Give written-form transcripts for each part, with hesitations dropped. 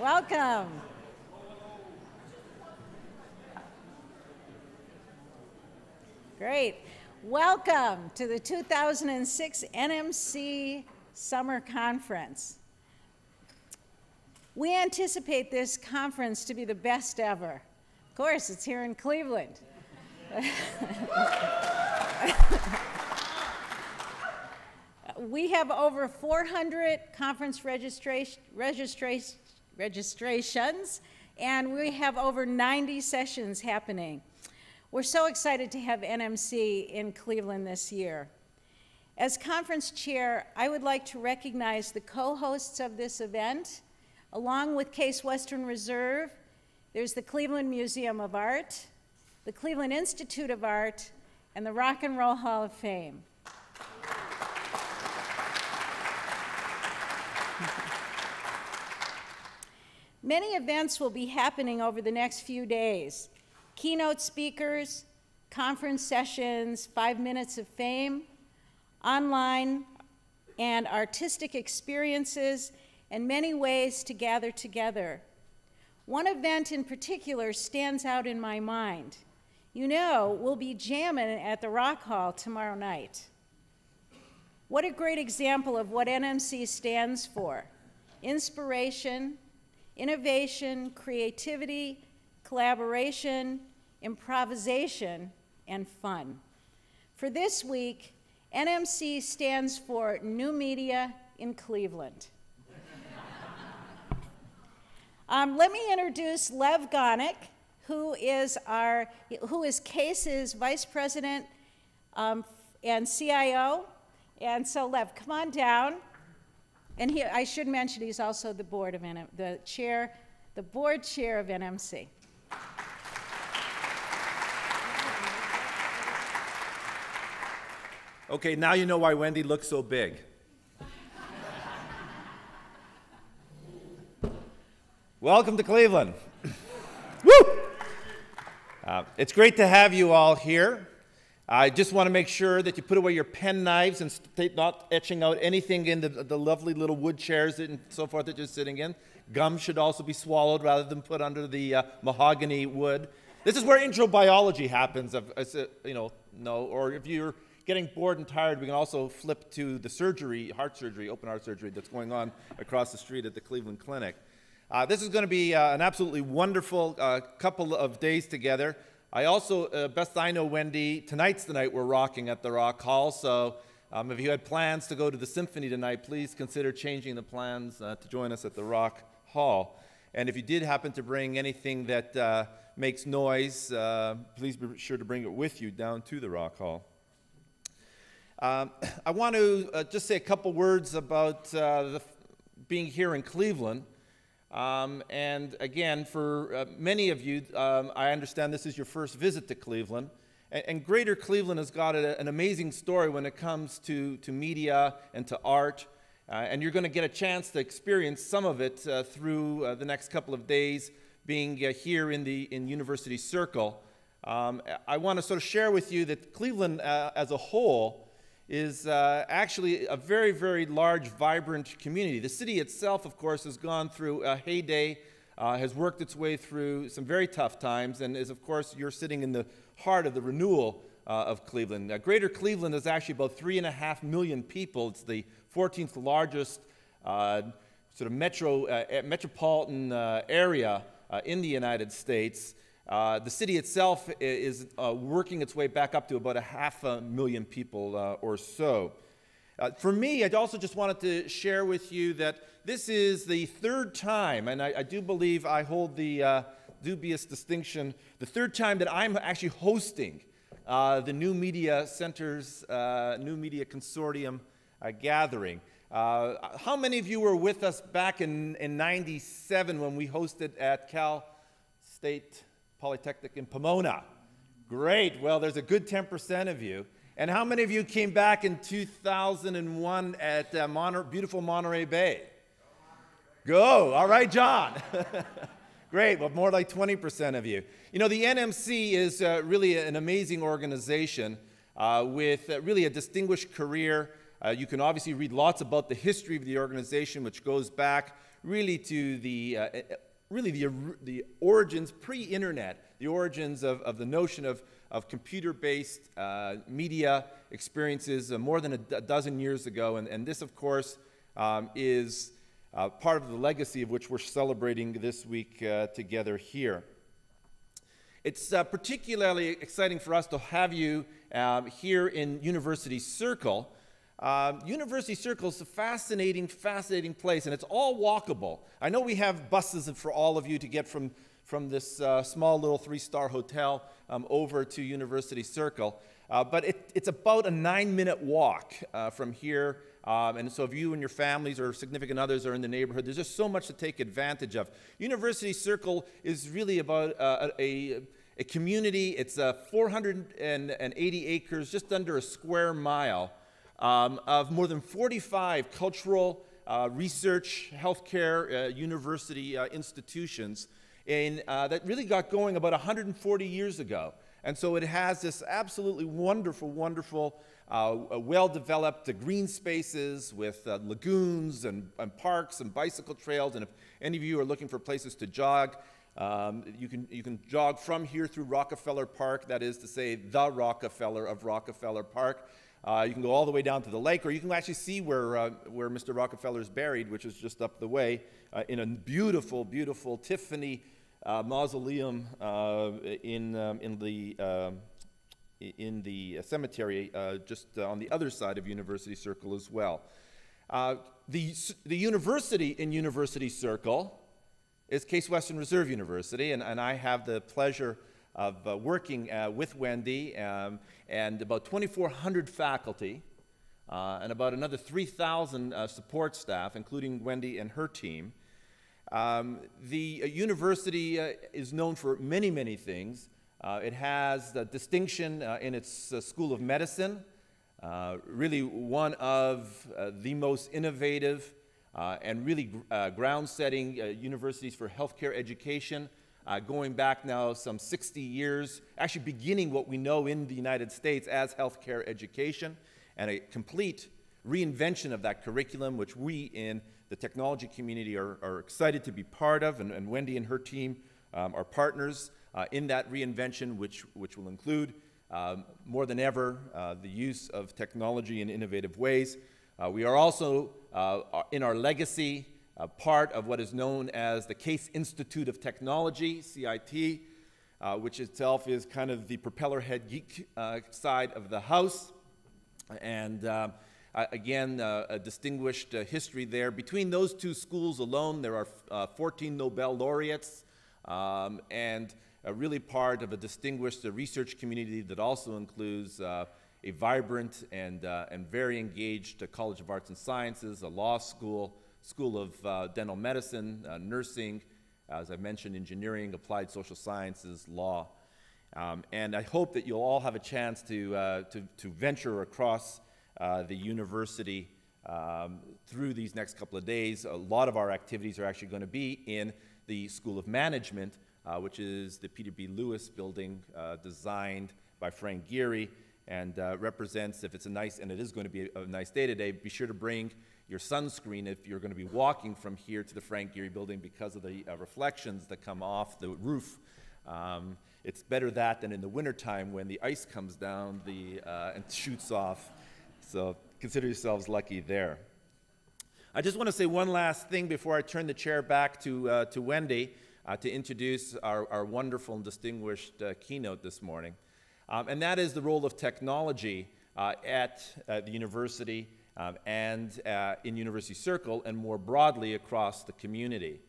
Welcome. Great. Welcome to the 2006 NMC Summer Conference. We anticipate this conference to be the best ever. Of course, it's here in Cleveland. We have over 400 conference registrations, and we have over 90 sessions happening. We're so excited to have NMC in Cleveland this year. As conference chair, I would like to recognize the co-hosts of this event. Along with Case Western Reserve, there's the Cleveland Museum of Art, the Cleveland Institute of Art, and the Rock and Roll Hall of Fame. Many events will be happening over the next few days. Keynote speakers, conference sessions, 5 minutes of fame, online and artistic experiences, and many ways to gather together. One event in particular stands out in my mind. You know, we'll be jamming at the Rock Hall tomorrow night. What a great example of what NMC stands for: inspiration, innovation, creativity, collaboration, improvisation, and fun. For this week, NMC stands for New Media in Cleveland. Let me introduce Lev Gonick, who is Case's Vice President and CIO. And so, Lev, come on down. And I should mention he's also the board of the board chair of NMC. Okay, now you know why Wendy looks so big. Welcome to Cleveland. Woo! It's great to have you all here. I just want to make sure that you put away your pen knives and not etching out anything in the lovely little wood chairs and so forth that you're sitting in. Gum should also be swallowed rather than put under the mahogany wood. This is where intro biology happens, or if you're getting bored and tired, we can also flip to the surgery, heart surgery, open heart surgery that's going on across the street at the Cleveland Clinic. This is going to be an absolutely wonderful couple of days together. I also, best I know, Wendy, tonight's the night we're rocking at the Rock Hall, so if you had plans to go to the symphony tonight, please consider changing the plans to join us at the Rock Hall. And if you did happen to bring anything that makes noise, please be sure to bring it with you down to the Rock Hall. I want to just say a couple words about being here in Cleveland. And again, for many of you, I understand this is your first visit to Cleveland. And Greater Cleveland has got an amazing story when it comes to media and to art. And you're going to get a chance to experience some of it through the next couple of days being here in University Circle. I want to sort of share with you that Cleveland as a whole is actually a very, very large, vibrant community. The city itself, of course, has gone through a heyday, has worked its way through some very tough times, and is, of course, you're sitting in the heart of the renewal of Cleveland. Greater Cleveland is actually about 3.5 million people. It's the 14th largest sort of metropolitan area in the United States. The city itself is working its way back up to about 500,000 people or so. For me, I also just wanted to share with you that this is the third time, and I do believe I hold the dubious distinction, the third time that I'm actually hosting the New Media Center's New Media Consortium gathering. How many of you were with us back in '97 when we hosted at Cal State Polytechnic in Pomona? Great. Well, there's a good 10% of you. And how many of you came back in 2001 at beautiful Monterey Bay? Go. All right, John. Great. Well, more like 20% of you. You know, the NMC is really an amazing organization with really a distinguished career You can obviously read lots about the history of the organization, which goes back really to the origins, pre-internet, the origins of the notion of computer-based media experiences more than a dozen years ago. And this, of course, is part of the legacy of which we're celebrating this week together here. It's particularly exciting for us to have you here in University Circle. University Circle is a fascinating place, and it's all walkable. I know we have buses for all of you to get from this small little 3-star hotel over to University Circle, but it's about a 9-minute walk from here. And so if you and your families or significant others are in the neighborhood, there's just so much to take advantage of. University Circle is really about a community. It's 480 acres, just under a square mile, of more than 45 cultural, research, healthcare, university institutions that really got going about 140 years ago. And so it has this absolutely wonderful, well-developed green spaces with lagoons and parks and bicycle trails. And if any of you are looking for places to jog, you can jog from here through Rockefeller Park, that is to say, the Rockefeller of Rockefeller Park. You can go all the way down to the lake, or you can actually see where Mr. Rockefeller is buried, which is just up the way, in a beautiful, beautiful Tiffany mausoleum in the cemetery just on the other side of University Circle as well. The university in University Circle is Case Western Reserve University, and I have the pleasure of working with Wendy and about 2,400 faculty and about another 3,000 support staff, including Wendy and her team. The university is known for many things. It has the distinction in its School of Medicine, really one of the most innovative and really ground-setting universities for healthcare education, going back now some 60 years, actually beginning what we know in the United States as healthcare education, and a complete reinvention of that curriculum, which we in the technology community are excited to be part of, and Wendy and her team are partners in that reinvention, which will include, more than ever, the use of technology in innovative ways. We are also, in our legacy, part of what is known as the Case Institute of Technology, CIT, which itself is kind of the propeller head geek side of the house. And again, a distinguished history there. Between those two schools alone, there are 14 Nobel laureates, and really part of a distinguished research community that also includes a vibrant and very engaged College of Arts and Sciences, a law school, School of Dental Medicine, nursing, as I mentioned, engineering, applied social sciences, law. And I hope that you'll all have a chance to venture across the university through these next couple of days. A lot of our activities are actually going to be in the School of Management, which is the Peter B. Lewis building designed by Frank Gehry, and represents, if it's a nice, and it is going to be a nice day today, be sure to bring your sunscreen if you're going to be walking from here to the Frank Gehry building because of the reflections that come off the roof. It's better that than in the wintertime when the ice comes down and shoots off. So consider yourselves lucky there. I just want to say one last thing before I turn the chair back to Wendy to introduce our wonderful and distinguished keynote this morning. And that is the role of technology at the university and in University Circle and more broadly across the community.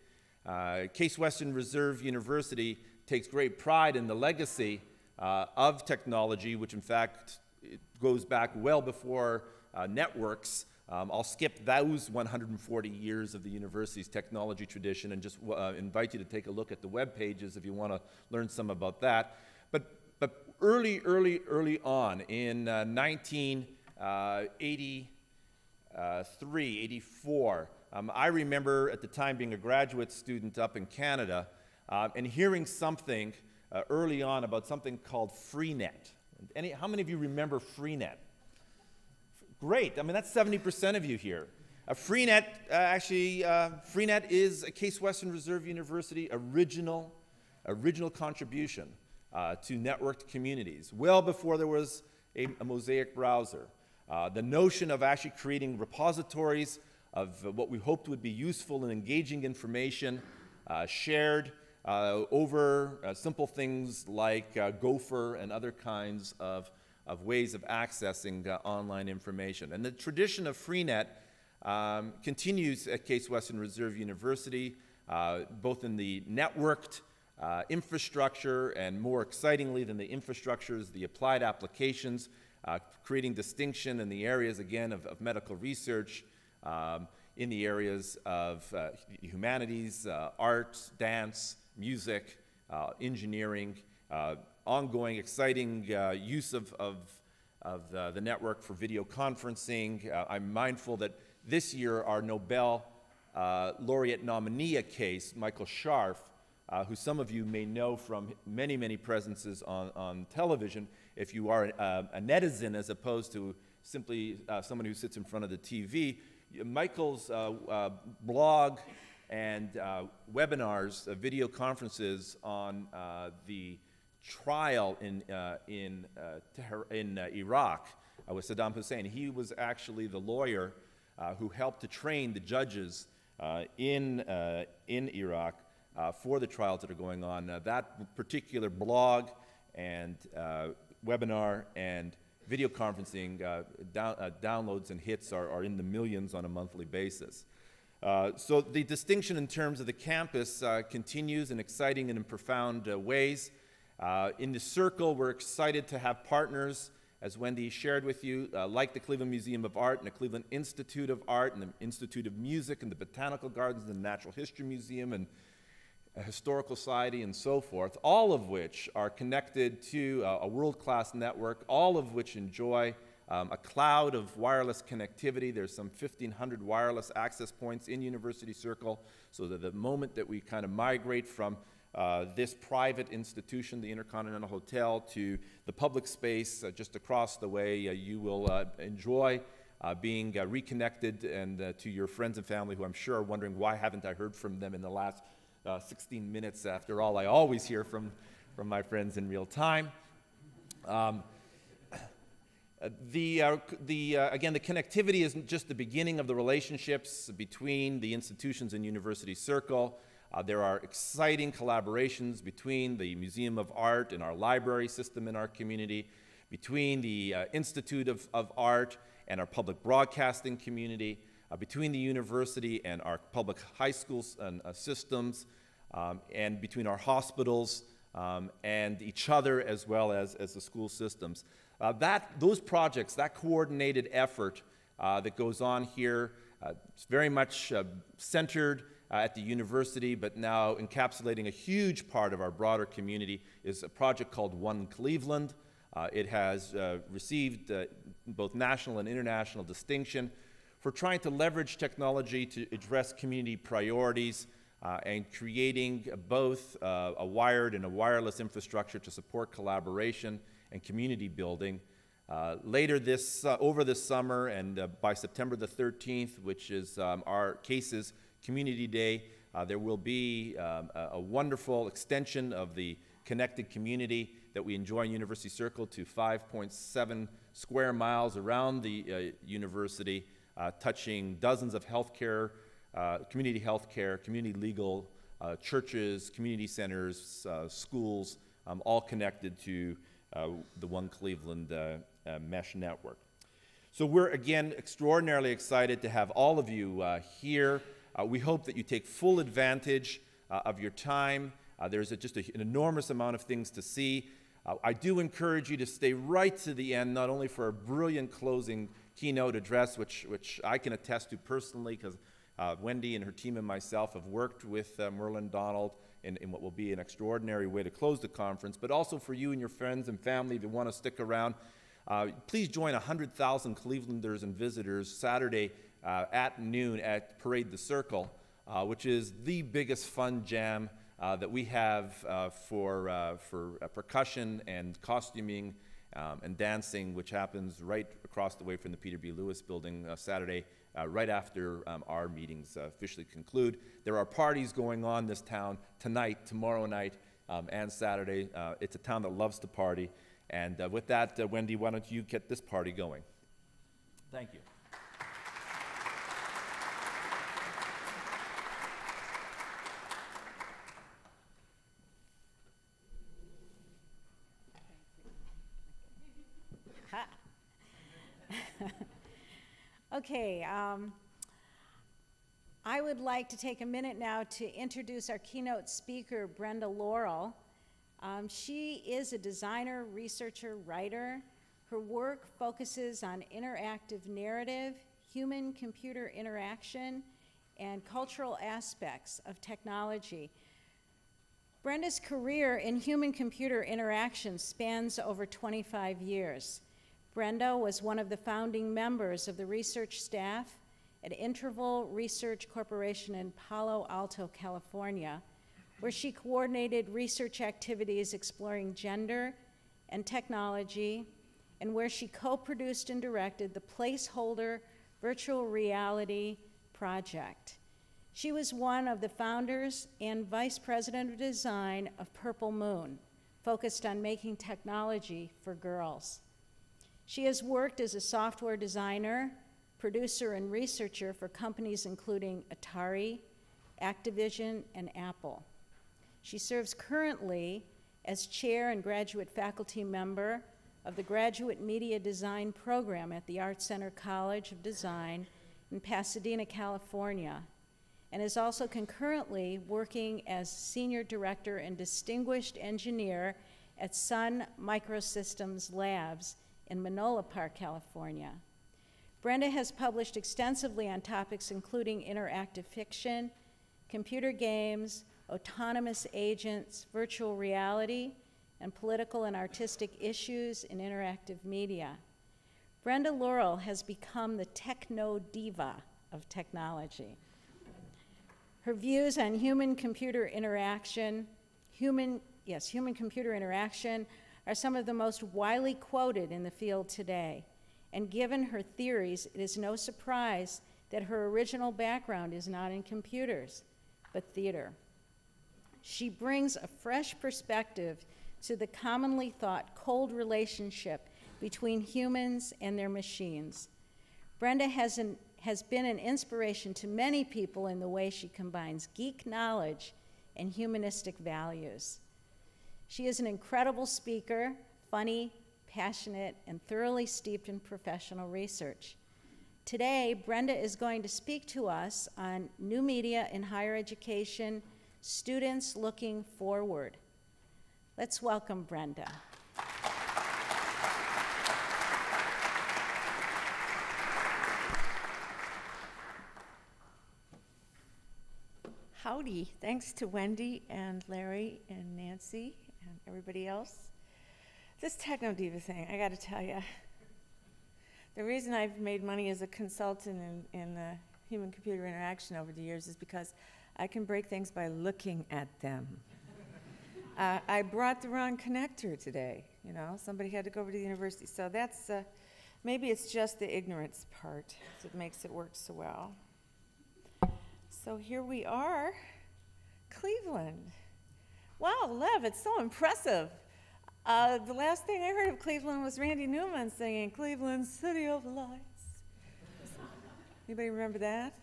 Case Western Reserve University takes great pride in the legacy of technology, which in fact it goes back well before networks. I'll skip those 140 years of the university's technology tradition and just invite you to take a look at the web pages if you want to learn some about that. But early on in 1983, 84, I remember at the time being a graduate student up in Canada and hearing something early on about something called Freenet. How many of you remember Freenet? Great. I mean, that's 70% of you here. Freenet, Freenet is a Case Western Reserve University original contribution to networked communities, well before there was a Mosaic browser. The notion of actually creating repositories of what we hoped would be useful and engaging information shared over simple things like Gopher and other kinds of ways of accessing online information. And the tradition of Freenet continues at Case Western Reserve University, both in the networked infrastructure and, more excitingly than the infrastructures, the applied applications, creating distinction in the areas, again, of medical research, in the areas of humanities, arts, dance, music, engineering, ongoing exciting use of the network for video conferencing. I'm mindful that this year our Nobel laureate nominee case, Michael Scharf, who some of you may know from many, many presences on television, if you are a netizen as opposed to simply someone who sits in front of the TV. Michael's blog and webinars, video conferences on the trial in Iraq with Saddam Hussein. He was actually the lawyer who helped to train the judges in Iraq for the trials that are going on. That particular blog and webinar and video conferencing downloads and hits are in the millions on a monthly basis. So the distinction in terms of the campus continues in exciting and in profound ways. In the circle, we're excited to have partners, as Wendy shared with you, like the Cleveland Museum of Art and the Cleveland Institute of Art and the Institute of Music and the Botanical Gardens and the Natural History Museum and a Historical Society and so forth, all of which are connected to a world-class network, all of which enjoy a cloud of wireless connectivity. There's some 1,500 wireless access points in University Circle, so that the moment that we kind of migrate from this private institution, the Intercontinental Hotel, to the public space just across the way, you will enjoy being reconnected and to your friends and family who I'm sure are wondering, why haven't I heard from them in the last 16 minutes? After all, I always hear from my friends in real time. Again, the connectivity isn't just the beginning of the relationships between the institutions in University Circle. There are exciting collaborations between the Museum of Art and our library system in our community, between the Institute of Art and our public broadcasting community, between the university and our public high schools and systems, and between our hospitals and each other, as well as the school systems. Those projects, that coordinated effort that goes on here, it's very much centered at the university, but now encapsulating a huge part of our broader community, is a project called One Cleveland. It has received both national and international distinction for trying to leverage technology to address community priorities and creating both a wired and a wireless infrastructure to support collaboration and community building. Later over this summer and by September the 13th, which is our Cases Community Day, there will be a wonderful extension of the connected community that we enjoy in University Circle to 5.7 square miles around the university, touching dozens of healthcare, community healthcare, community legal, churches, community centers, schools, all connected to the One Cleveland mesh network. So we're, again, extraordinarily excited to have all of you here. We hope that you take full advantage of your time. There's just an enormous amount of things to see. I do encourage you to stay right to the end, not only for a brilliant closing keynote address, which I can attest to personally, because Wendy and her team and myself have worked with Merlin Donald in what will be an extraordinary way to close the conference, but also for you and your friends and family if you want to stick around. Please join 100,000 Clevelanders and visitors Saturday at noon at Parade the Circle, which is the biggest fun jam that we have for percussion and costuming and dancing, which happens right across the way from the Peter B. Lewis building Saturday, right after our meetings officially conclude. There are parties going on this town tonight, tomorrow night, and Saturday. It's a town that loves to party. And with that, Wendy, why don't you get this party going? Thank you. Okay, I would like to take a minute now to introduce our keynote speaker, Brenda Laurel. She is a designer, researcher, writer. Her work focuses on interactive narrative, human-computer interaction, and cultural aspects of technology. Brenda's career in human-computer interaction spans over 25 years. Brenda was one of the founding members of the research staff at Interval Research Corporation in Palo Alto, California, where she coordinated research activities exploring gender and technology, and where she co-produced and directed the Placeholder Virtual Reality Project. She was one of the founders and vice president of design of Purple Moon, focused on making technology for girls. She has worked as a software designer, producer, and researcher for companies including Atari, Activision, and Apple. She serves currently as chair and graduate faculty member of the Graduate Media Design Program at the Art Center College of Design in Pasadena, California, and is also concurrently working as Senior Director and Distinguished Engineer at Sun Microsystems Labs in Manola Park, California. Brenda has published extensively on topics including interactive fiction, computer games, autonomous agents, virtual reality, and political and artistic issues in interactive media. Brenda Laurel has become the techno diva of technology. Her views on human-computer interaction are some of the most widely quoted in the field today. And given her theories, it is no surprise that her original background is not in computers, but theater. She brings a fresh perspective to the commonly thought cold relationship between humans and their machines. Brenda has been an inspiration to many people in the way she combines geek knowledge and humanistic values. She is an incredible speaker, funny, passionate, and thoroughly steeped in professional research. Today, Brenda is going to speak to us on new media in higher education, students looking forward. Let's welcome Brenda. Howdy. Thanks to Wendy and Larry and Nancy and everybody else. This techno diva thing, I got to tell you, the reason I've made money as a consultant in human-computer interaction over the years is because I can break things by looking at them. I brought the wrong connector today, you know. Somebody had to go over to the university. So that's, maybe it's just the ignorance part that makes it work so well. So here we are, Cleveland. Wow, Lev, it's so impressive. The last thing I heard of Cleveland was Randy Newman singing, "Cleveland, City of Lights." Anybody remember that?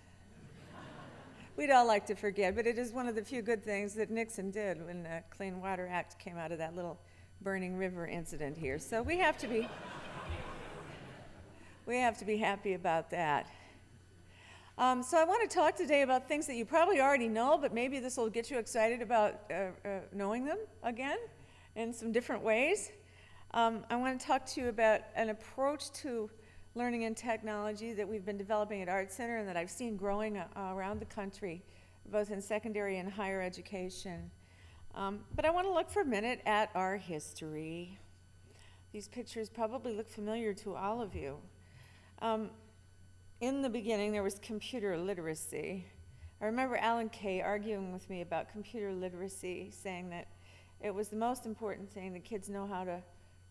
We'd all like to forget, but it is one of the few good things that Nixon did when the Clean Water Act came out of that little burning river incident here. So we have to be happy about that. So I want to talk today about things that you probably already know, but maybe this will get you excited about knowing them again in some different ways. I want to talk to you about an approach to learning and technology that we've been developing at Art Center and that I've seen growing around the country, both in secondary and higher education. But I want to look for a minute at our history. These pictures probably look familiar to all of you. In the beginning, there was computer literacy. I remember Alan Kay arguing with me about computer literacy, saying that it was the most important thing, that kids know how to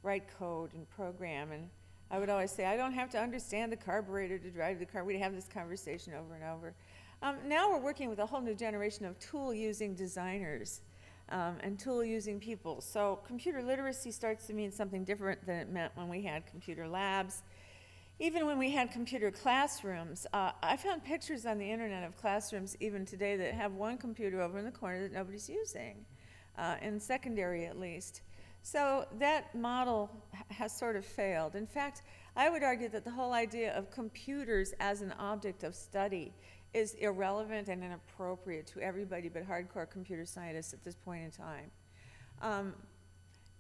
write code and program. And I would always say, I don't have to understand the carburetor to drive the car. We'd have this conversation over and over. Now we're working with a whole new generation of tool-using designers and tool-using people. So computer literacy starts to mean something different than it meant when we had computer labs. Even when we had computer classrooms, I found pictures on the internet of classrooms even today that have one computer over in the corner that nobody's using, in secondary at least. So that model has sort of failed. In fact, I would argue that the whole idea of computers as an object of study is irrelevant and inappropriate to everybody but hardcore computer scientists at this point in time.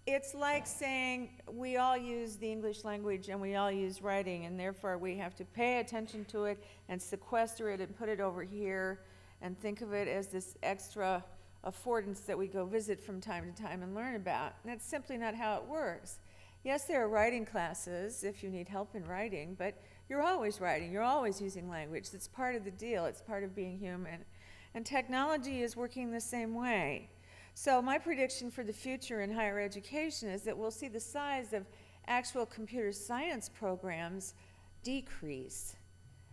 It's like saying we all use the English language and we all use writing, and therefore we have to pay attention to it and sequester it and put it over here and think of it as this extra affordance that we go visit from time to time and learn about. And that's simply not how it works. Yes, there are writing classes if you need help in writing, but you're always writing, you're always using language. It's part of the deal, it's part of being human. And technology is working the same way. So my prediction for the future in higher education is that we'll see the size of actual computer science programs decrease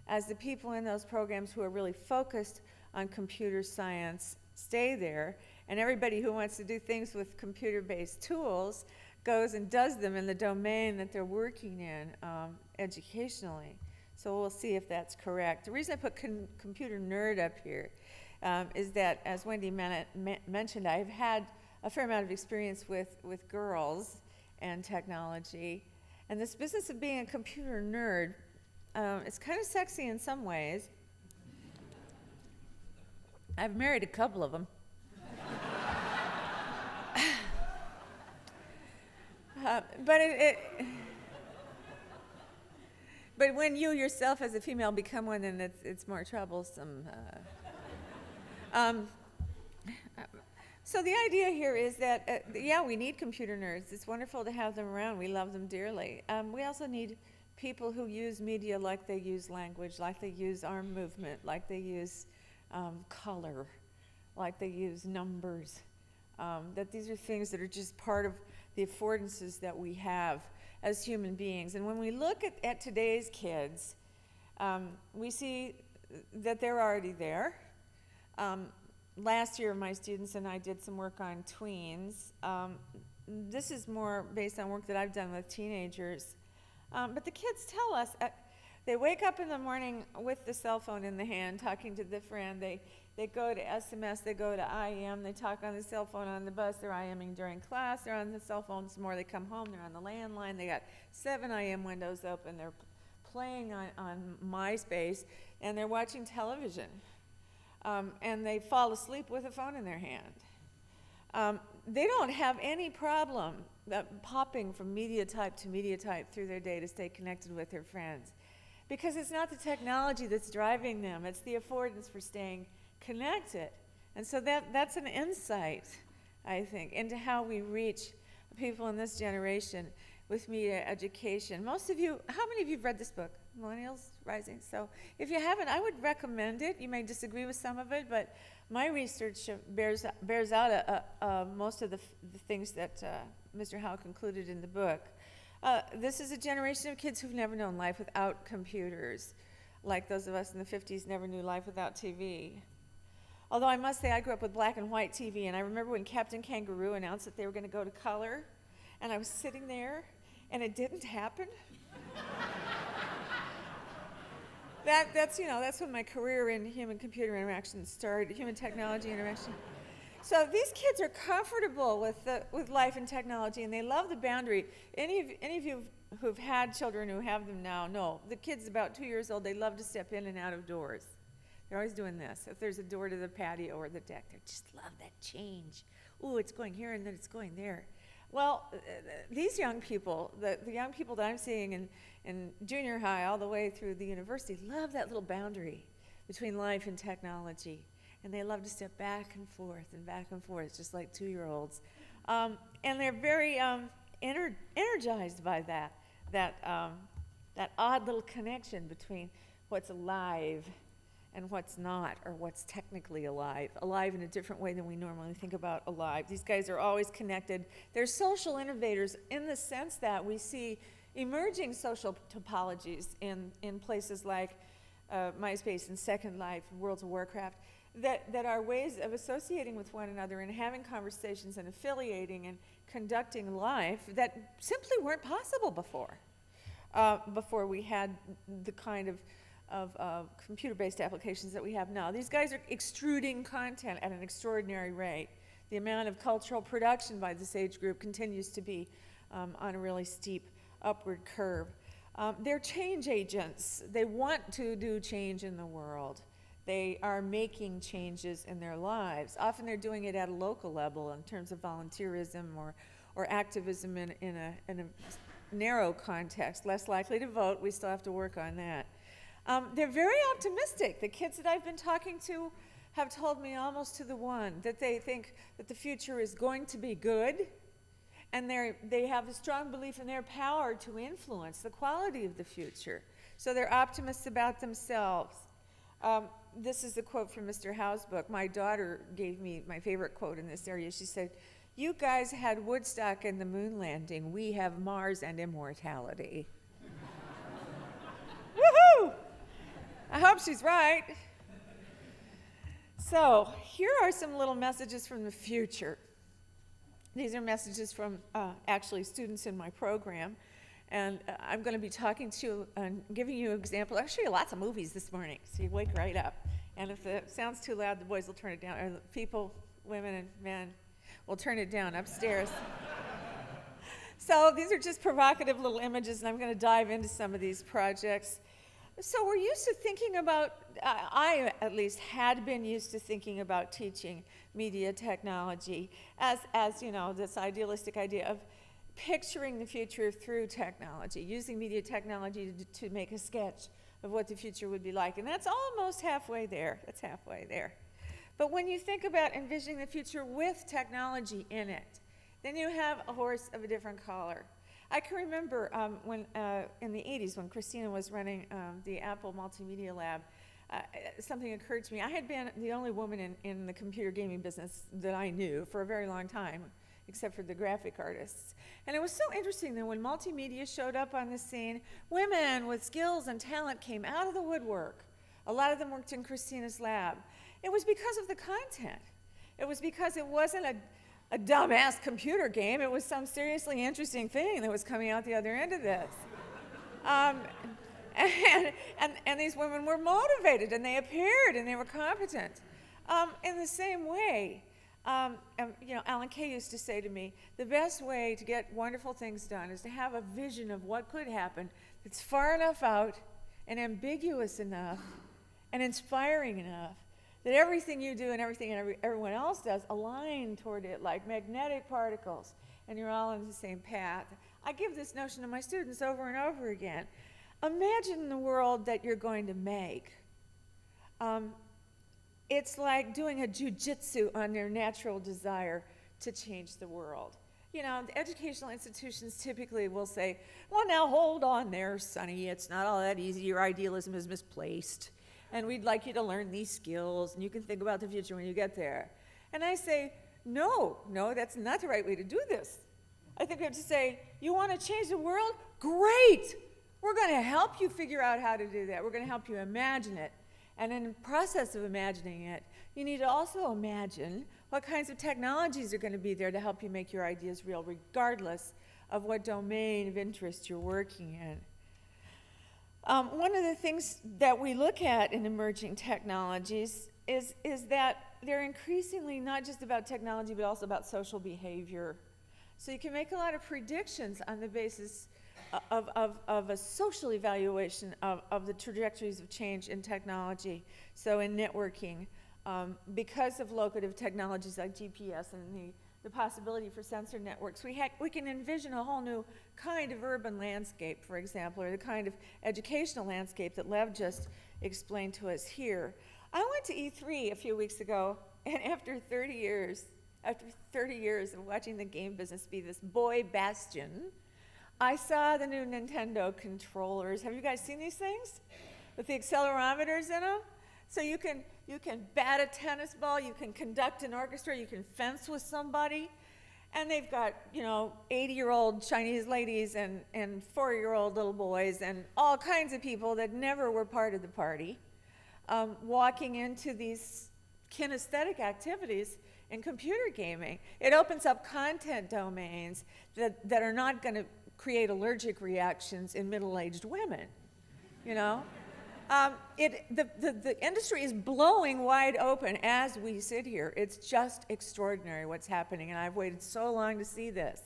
as the people in those programs who are really focused on computer science stay there, and everybody who wants to do things with computer-based tools goes and does them in the domain that they're working in educationally. So we'll see if that's correct. The reason I put computer nerd up here is that, as Wendy mentioned, I've had a fair amount of experience with girls and technology. And this business of being a computer nerd, it's kind of sexy in some ways. I've married a couple of them. But when you yourself as a female become one, then it's more troublesome. So the idea here is that, yeah, we need computer nerds. It's wonderful to have them around. We love them dearly. We also need people who use media like they use language, like they use arm movement, like they use color, like they use numbers. That these are things that are just part of the affordances that we have as human beings. And when we look at today's kids, we see that they're already there. Last year, my students and I did some work on tweens. This is more based on work that I've done with teenagers. But the kids tell us, they wake up in the morning with the cell phone in the hand, talking to the friend. They go to SMS, they go to IM, they talk on the cell phone on the bus, they're IMing during class, they're on the cell phone some more, they come home, they're on the landline, they got 7 IM windows open, they're playing on MySpace, and they're watching television. And they fall asleep with a phone in their hand. They don't have any problem popping from media type to media type through their day to stay connected with their friends. Because it's not the technology that's driving them, it's the affordance for staying connected. And so that's an insight, I think, into how we reach people in this generation with media education. Most of you, how many of you have read this book, Millennials Rising? So if you haven't, I would recommend it. You may disagree with some of it, but my research bears out most of the things that Mr. Howe concluded in the book. This is a generation of kids who've never known life without computers, like those of us in the 50s never knew life without TV. Although I must say I grew up with black and white TV, and I remember when Captain Kangaroo announced that they were going to go to color, and I was sitting there, and it didn't happen. That's when my career in human-computer interaction started, human-technology interaction. So these kids are comfortable with life and technology, and they love the boundary. Any of you who've had children who have them now know the kids about 2 years old, they love to step in and out of doors. They're always doing this. If there's a door to the patio or the deck, they just love that change. Ooh, it's going here and then it's going there. Well, these young people, the young people that I'm seeing in junior high all the way through the university, love that little boundary between life and technology. And they love to step back and forth, just like 2-year-olds. And they're very energized by that odd little connection between what's alive and what's not, or what's technically alive in a different way than we normally think about alive. These guys are always connected. They're social innovators in the sense that we see emerging social topologies in places like MySpace and Second Life, World of Warcraft, that are ways of associating with one another and having conversations and affiliating and conducting life that simply weren't possible before. Before we had the kind of computer-based applications that we have now. These guys are extruding content at an extraordinary rate. The amount of cultural production by this age group continues to be on a really steep upward curve. They're change agents. They want to do change in the world. They are making changes in their lives. Often they're doing it at a local level in terms of volunteerism or activism in a narrow context. Less likely to vote. We still have to work on that. They're very optimistic. The kids that I've been talking to have told me almost to the one that they think that the future is going to be good, and they have a strong belief in their power to influence the quality of the future. So they're optimists about themselves. This is a quote from Mr. Howe's book. My daughter gave me my favorite quote in this area. She said, "You guys had Woodstock and the moon landing. We have Mars and immortality." Woohoo! I hope she's right. So here are some little messages from the future. These are messages from actually students in my program. And I'm going to be talking to you and giving you examples. I'll show you lots of movies this morning, so you wake right up. And if it sounds too loud, the boys will turn it down. Or the people, women and men, will turn it down upstairs. So these are just provocative little images, and I'm going to dive into some of these projects. So we're used to thinking about, I at least had been used to thinking about teaching media technology as you know, this idealistic idea of picturing the future through technology, using media technology to make a sketch of what the future would be like. And that's almost halfway there. That's halfway there. But when you think about envisioning the future with technology in it, then you have a horse of a different color. I can remember when in the 80s when Christina was running the Apple Multimedia Lab, something occurred to me. I had been the only woman in the computer gaming business that I knew for a very long time, except for the graphic artists. And it was so interesting that when multimedia showed up on the scene, women with skills and talent came out of the woodwork. A lot of them worked in Christina's lab. It was because of the content. It was because it wasn't a dumbass computer game. It was some seriously interesting thing that was coming out the other end of this. And these women were motivated, and they appeared, and they were competent. In the same way, you know, Alan Kay used to say to me, the best way to get wonderful things done is to have a vision of what could happen that's far enough out and ambiguous enough and inspiring enough that everything you do and everything everyone else does align toward it like magnetic particles, and you're all on the same path. I give this notion to my students over and over again. Imagine the world that you're going to make. It's like doing a jujitsu on their natural desire to change the world. You know, the educational institutions typically will say, well, now hold on there, Sonny. It's not all that easy. Your idealism is misplaced. And we'd like you to learn these skills, and you can think about the future when you get there. And I say, no, that's not the right way to do this. I think we have to say, you want to change the world? Great! We're going to help you figure out how to do that. We're going to help you imagine it. And in the process of imagining it, you need to also imagine what kinds of technologies are going to be there to help you make your ideas real, regardless of what domain of interest you're working in. One of the things that we look at in emerging technologies is that they're increasingly not just about technology, but also about social behavior. So you can make a lot of predictions on the basis of a social evaluation of the trajectories of change in technology. So in networking, because of locative technologies like GPS and the possibility for sensor networks, we can envision a whole new kind of urban landscape, for example, or the kind of educational landscape that Lev just explained to us here. I went to E3 a few weeks ago, and after 30 years of watching the game business be this boy bastion, I saw the new Nintendo controllers. Have you guys seen these things? With the accelerometers in them? So you can bat a tennis ball, you can conduct an orchestra, you can fence with somebody, and they've got, you know, 80-year-old Chinese ladies and 4-year-old little boys and all kinds of people that never were part of the party, walking into these kinesthetic activities in computer gaming. It opens up content domains that are not going to create allergic reactions in middle-aged women, you know? The industry is blowing wide open as we sit here. It's just extraordinary what's happening, and I've waited so long to see this.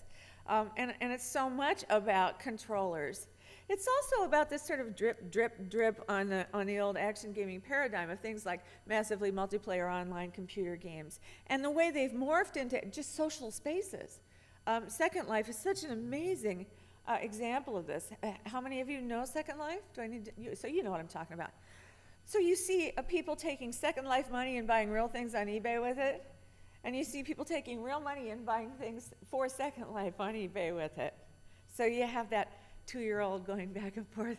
And it's so much about controllers. It's also about this sort of drip, drip, drip on the old action gaming paradigm of things like massively multiplayer online computer games, and the way they've morphed into just social spaces. Second Life is such an amazing example of this. How many of you know Second Life? Do I need to, so you know what I'm talking about. So you see people taking Second Life money and buying real things on eBay with it, and you see people taking real money and buying things for Second Life on eBay with it. So you have that 2-year-old going back and forth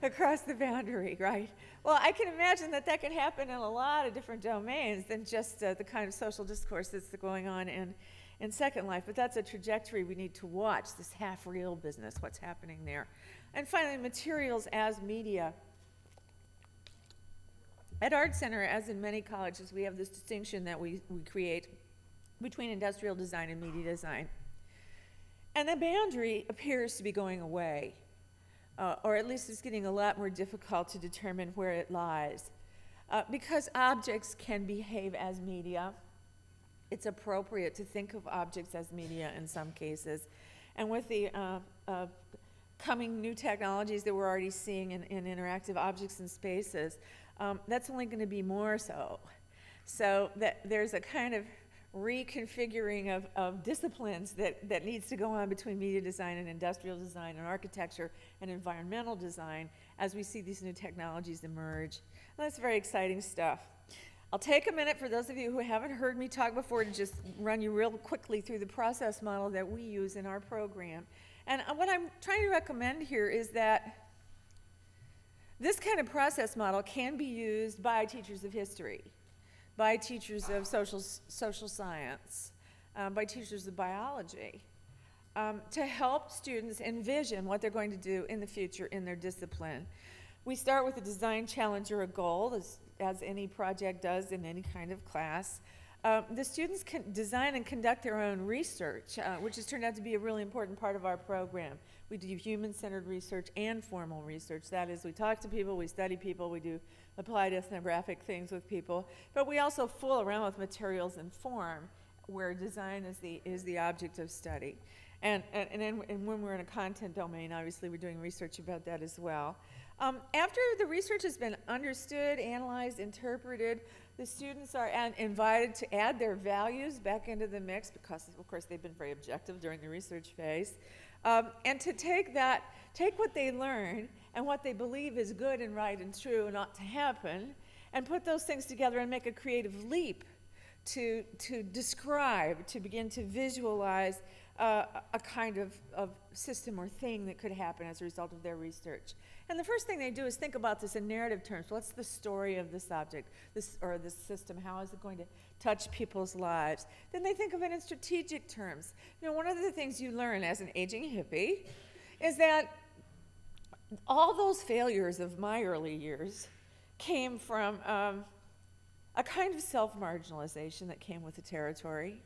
across the boundary, right? Well, I can imagine that can happen in a lot of different domains than just the kind of social discourse that's going on in Second Life, but that's a trajectory we need to watch, this half-real business, what's happening there. And finally, materials as media. At Art Center, as in many colleges, we have this distinction that we create between industrial design and media design. And the boundary appears to be going away, or at least it's getting a lot more difficult to determine where it lies. Because objects can behave as media, it's appropriate to think of objects as media in some cases. And with the coming new technologies that we're already seeing in interactive objects and spaces, that's only going to be more so. So that there's a kind of reconfiguring of disciplines that needs to go on between media design and industrial design and architecture and environmental design as we see these new technologies emerge. And that's very exciting stuff. I'll take a minute for those of you who haven't heard me talk before to just run you real quickly through the process model that we use in our program. And what I'm trying to recommend here is that this kind of process model can be used by teachers of history, by teachers of social science, by teachers of biology, to help students envision what they're going to do in the future in their discipline. We start with a design challenge or a goal, as any project does in any kind of class. The students can design and conduct their own research, which has turned out to be a really important part of our program. We do human-centered research and formal research. That is, we talk to people, we study people, we do applied ethnographic things with people, but we also fool around with materials and form, where design is the object of study. And when we're in a content domain, obviously we're doing research about that as well. After the research has been understood, analyzed, interpreted, the students are invited to add their values back into the mix because, of course, they've been very objective during the research phase, and to take what they learn and what they believe is good and right and true and ought to happen, and put those things together and make a creative leap to describe, to begin to visualize a kind of system or thing that could happen as a result of their research. And the first thing they do is think about this in narrative terms. What's the story of this object, this system? How is it going to touch people's lives? Then they think of it in strategic terms. You know, one of the things you learn as an aging hippie is that all those failures of my early years came from a kind of self-marginalization that came with the territory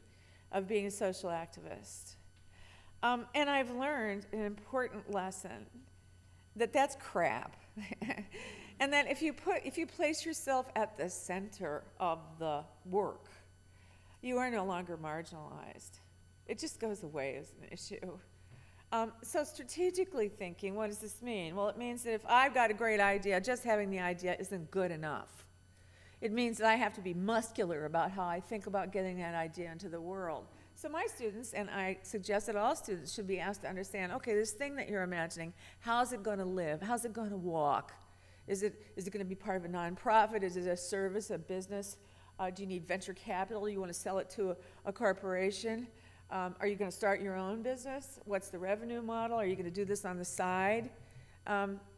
of being a social activist. And I've learned an important lesson, that that's crap. And that if you place yourself at the center of the work, you are no longer marginalized. It just goes away as an issue. So strategically thinking, what does this mean? Well, it means that if I've got a great idea, just having the idea isn't good enough. It means that I have to be muscular about how I think about getting that idea into the world. So my students, and I suggest that all students should be asked to understand, okay, this thing that you're imagining, how's it going to live? How's it going to walk? Is it going to be part of a nonprofit? Is it a service, a business? Do you need venture capital? You want to sell it to a corporation? Are you going to start your own business? What's the revenue model? Are you going to do this on the side?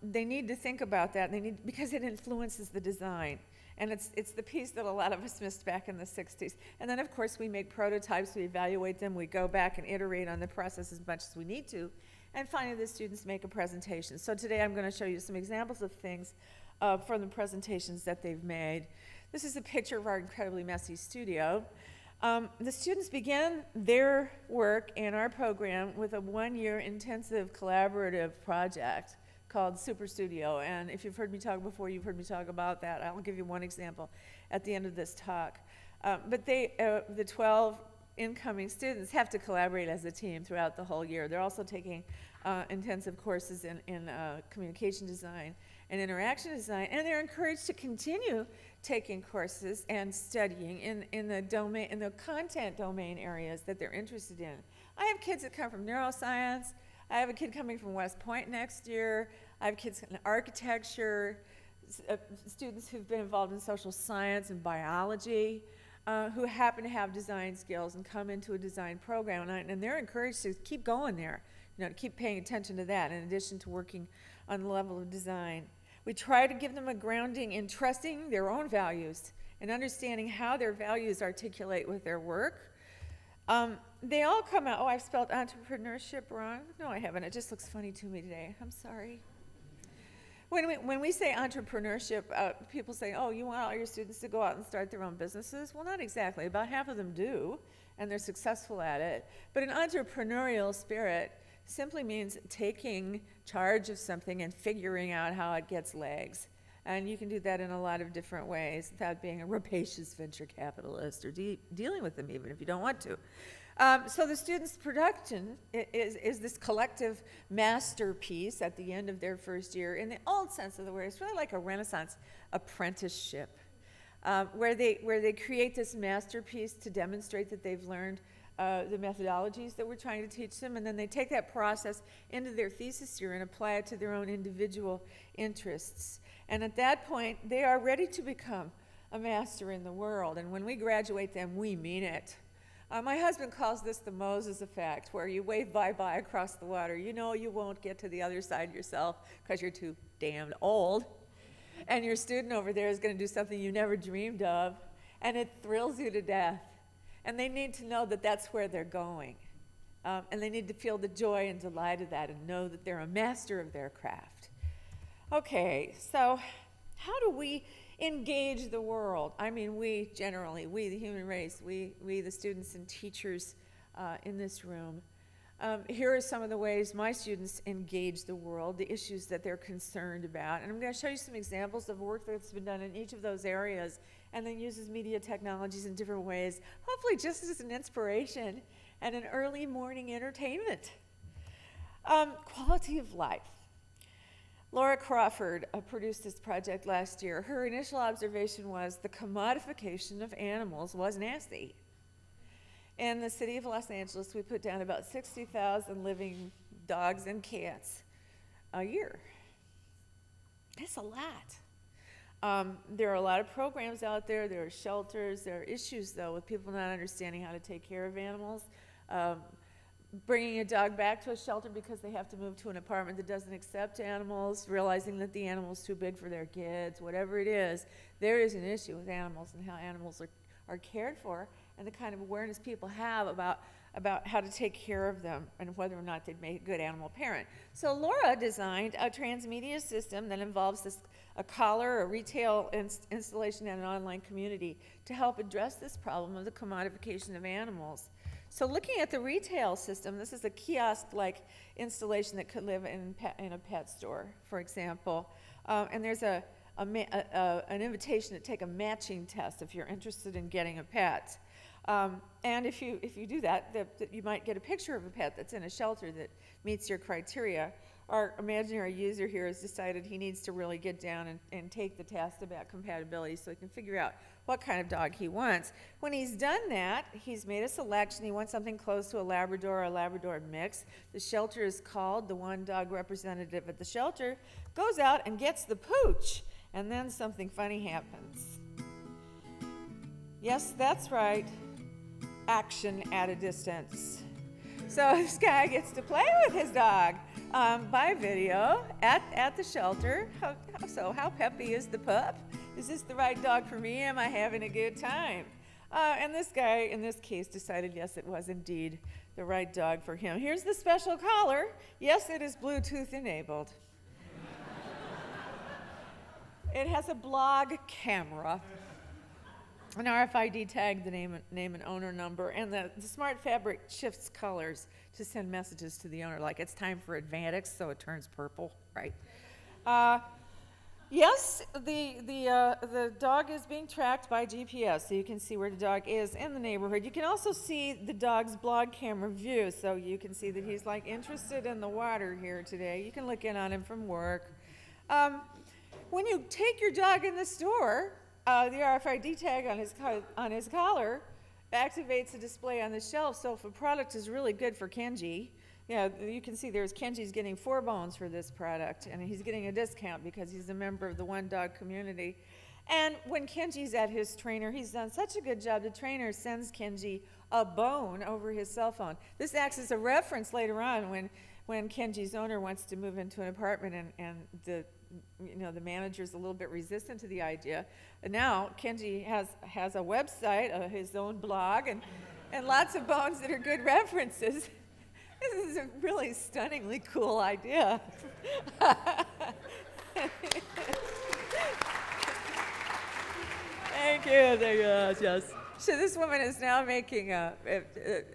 They need to think about that, because it influences the design. And it's the piece that a lot of us missed back in the 60s. And then, of course, we make prototypes, we evaluate them, we go back and iterate on the process as much as we need to. And finally, the students make a presentation. So today I'm going to show you some examples of things from the presentations that they've made. This is a picture of our incredibly messy studio. The students began their work in our program with a one-year intensive collaborative project called Super Studio. And if you've heard me talk before, you've heard me talk about that. I'll give you one example at the end of this talk. But the 12 incoming students have to collaborate as a team throughout the whole year. They're also taking intensive courses in communication design and interaction design, and they're encouraged to continue taking courses and studying in the content domain areas that they're interested in. I have kids that come from neuroscience. I have a kid coming from West Point next year. I have kids in architecture, students who've been involved in social science and biology, who happen to have design skills and come into a design program, and they're encouraged to keep going there, to keep paying attention to that in addition to working on the level of design. We try to give them a grounding in trusting their own values and understanding how their values articulate with their work. They all come out, oh, I've spelled entrepreneurship wrong. No, I haven't. It just looks funny to me today. I'm sorry. When we say entrepreneurship, people say, oh, you want all your students to go out and start their own businesses? Well, not exactly. About half of them do, and they're successful at it. But an entrepreneurial spirit simply means taking charge of something and figuring out how it gets legs. And you can do that in a lot of different ways without being a rapacious venture capitalist or dealing with them even if you don't want to. So the students' production is this collective masterpiece at the end of their first year in the old sense of the word. It's really like a Renaissance apprenticeship where they create this masterpiece to demonstrate that they've learned the methodologies that we're trying to teach them, and then they take that process into their thesis year and apply it to their own individual interests. And at that point, they are ready to become a master in the world. And when we graduate them, we mean it. My husband calls this the Moses effect, where you wave bye-bye across the water. You know you won't get to the other side yourself because you're too damned old. And your student over there is going to do something you never dreamed of, and it thrills you to death. And they need to know that that's where they're going. And they need to feel the joy and delight of that and know that they're a master of their craft. Okay, so how do we engage the world? I mean, we generally, we the human race, we the students and teachers in this room. Here are some of the ways my students engage the world, the issues that they're concerned about. And I'm going to show you some examples of work that's been done in each of those areas and then uses media technologies in different ways, hopefully just as an inspiration and an early morning entertainment. Quality of life. Laura Crawford produced this project last year. Her initial observation was the commodification of animals was nasty. In the city of Los Angeles, we put down about 60,000 living dogs and cats a year. That's a lot. There are a lot of programs out there. There are shelters. There are issues, though, with people not understanding how to take care of animals. Bringing a dog back to a shelter because they have to move to an apartment that doesn't accept animals, realizing that the animal's too big for their kids, whatever it is, there is an issue with animals and how animals are cared for and the kind of awareness people have about how to take care of them and whether or not they'd make a good animal parent. So Laura designed a transmedia system that involves a collar, a retail installation, and an online community to help address this problem of the commodification of animals. So looking at the retail system, this is a kiosk-like installation that could live in a pet store, for example. And there's an invitation to take a matching test if you're interested in getting a pet. And if you do that, you might get a picture of a pet that's in a shelter that meets your criteria. Our imaginary user here has decided he needs to really get down and take the test about compatibility so he can figure out what kind of dog he wants. When he's done that, he's made a selection. He wants something close to a Labrador or a Labrador mix. The shelter is called. The one dog representative at the shelter goes out and gets the pooch. And then something funny happens. Yes, that's right. Action at a distance. So this guy gets to play with his dog by video at the shelter. How peppy is the pup? Is this the right dog for me? Am I having a good time? And this guy, in this case, decided, yes, it was indeed the right dog for him. Here's the special collar. Yes, it is Bluetooth enabled. It has a blog camera, an RFID tag, the name and owner number, and the smart fabric shifts colors to send messages to the owner, like it's time for Advantix, so it turns purple, right? Yes, the dog is being tracked by GPS, so you can see where the dog is in the neighborhood. You can also see the dog's blog camera view, so you can see that he's like interested in the water here today. You can look in on him from work. When you take your dog in the store, the RFID tag on his collar activates a display on the shelf, so if a product is really good for Kenji, yeah, you can see Kenji's getting 4 bones for this product, and he's getting a discount because he's a member of the One Dog community. And when Kenji's at his trainer, he's done such a good job, the trainer sends Kenji a bone over his cell phone. This acts as a reference later on when Kenji's owner wants to move into an apartment and the manager's a little bit resistant to the idea. And now Kenji has a website, his own blog, and lots of bones that are good references. This is a really stunningly cool idea. Thank you. Yes. So this woman is now making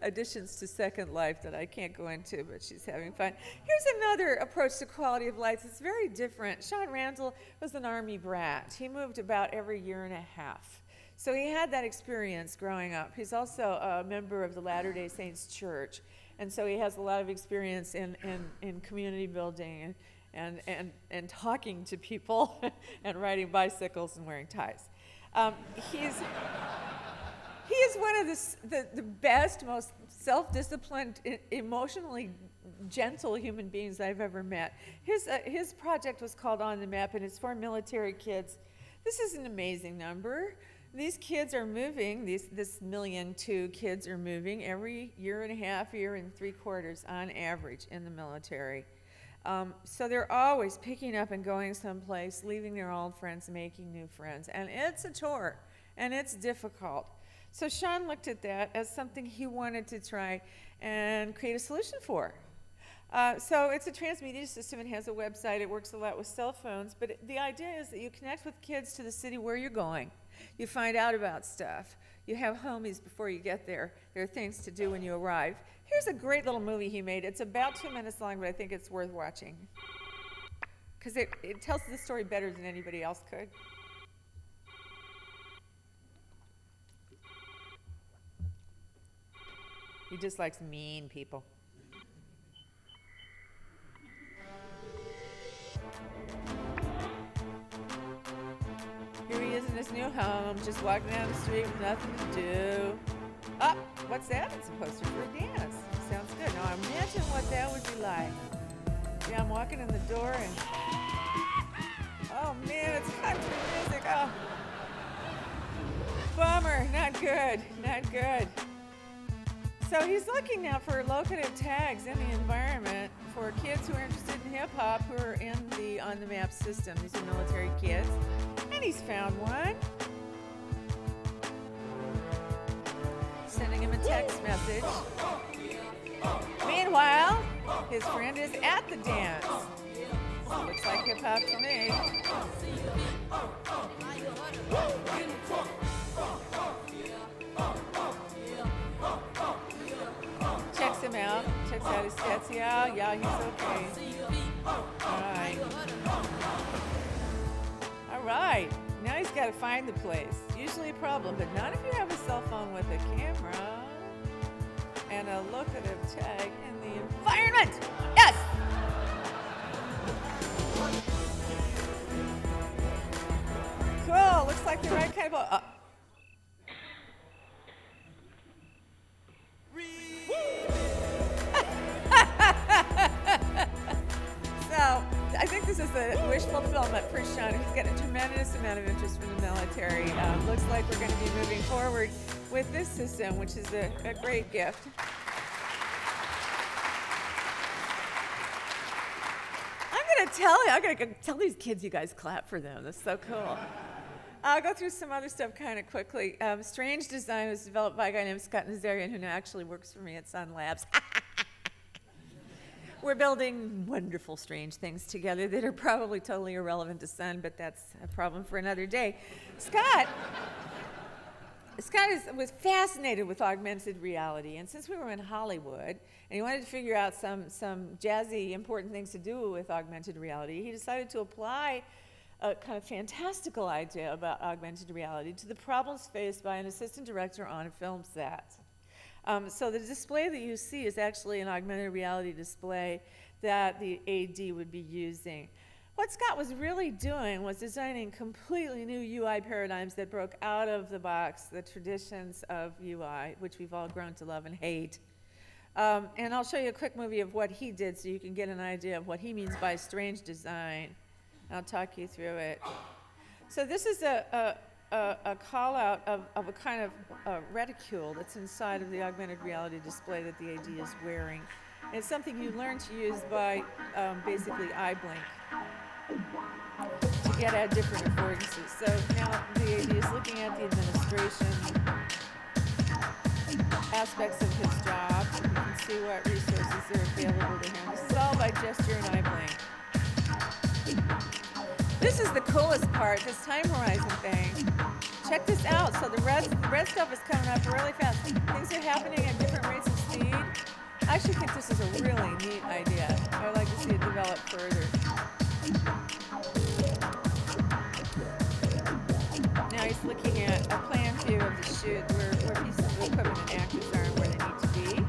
additions to Second Life that I can't go into, but she's having fun. Here's another approach to quality of life. It's very different. Sean Randall was an Army brat. He moved about every year and a half. So he had that experience growing up. He's also a member of the Latter-day Saints Church. And so he has a lot of experience in community building and talking to people and riding bicycles and wearing ties. He is one of the best, most self-disciplined, emotionally gentle human beings I've ever met. His project was called On the Map, and it's for military kids. This is an amazing number. These kids are moving, this 1.2 million kids are moving every year and a half, year and 3/4 on average in the military. So they're always picking up and going someplace, leaving their old friends, making new friends. And it's a chore, and it's difficult. So Sean looked at that as something he wanted to try and create a solution for. So it's a transmedia system. It has a website. It works a lot with cell phones. But the idea is that you connect with kids to the city where you're going. You find out about stuff. You have homies before you get there. There are things to do when you arrive. Here's a great little movie he made. It's about 2 minutes long, but I think it's worth watching because it tells the story better than anybody else could. He just likes mean people. Here he is in his new home, just walking down the street with nothing to do. Oh, what's that? It's a poster for a dance. Sounds good. Now imagine what that would be like. Yeah, I'm walking in the door and... Oh man, it's country music. Oh. Bummer, not good, not good. So he's looking now for locative tags in the environment for kids who are interested in hip-hop who are in the On the Map system. These are military kids. And he's found one. Sending him a text message. Meanwhile, his friend is at the dance. Looks like hip-hop to me. Checks him out. Checks out his stats. Yeah, he's okay. All right. Now he's got to find the place. Usually a problem, but not if you have a cell phone with a camera and a locative tag in the environment. Yes! Cool. Looks like the right kind of... So, I think this is a wish fulfillment for Sean. He's got a tremendous amount of interest from the military. Looks like we're going to be moving forward with this system, which is a great gift. I'm going to tell these kids you guys clap for them. That's so cool. I'll go through some other stuff kind of quickly. Strange design was developed by a guy named Scott Nazarian, who now actually works for me at Sun Labs. We're building wonderful, strange things together that are probably totally irrelevant to Sun, but that's a problem for another day. Scott was fascinated with augmented reality, and since we were in Hollywood, and he wanted to figure out some jazzy, important things to do with augmented reality, he decided to apply a kind of fantastical idea about augmented reality to the problems faced by an assistant director on a film set. So the display that you see is actually an augmented reality display that the AD would be using. What Scott was really doing was designing completely new UI paradigms that broke out of the box, the traditions of UI, which we've all grown to love and hate. And I'll show you a quick movie of what he did so you can get an idea of what he means by strange design. I'll talk you through it. So this is a call out of a kind of reticule that's inside of the augmented reality display that the AD is wearing. And it's something you learn to use by basically eye blink to get at different affordances. So now the AD is looking at the administration aspects of his job. You can see what resources are available to him. This is all by gesture and eye blink. This is the coolest part, this time horizon thing. Check this out. So the red stuff is coming up really fast. Things are happening at different rates of speed. I actually think this is a really neat idea. I would like to see it develop further. Now he's looking at a plan view of the shoot where pieces of equipment and actors are and where they need to be.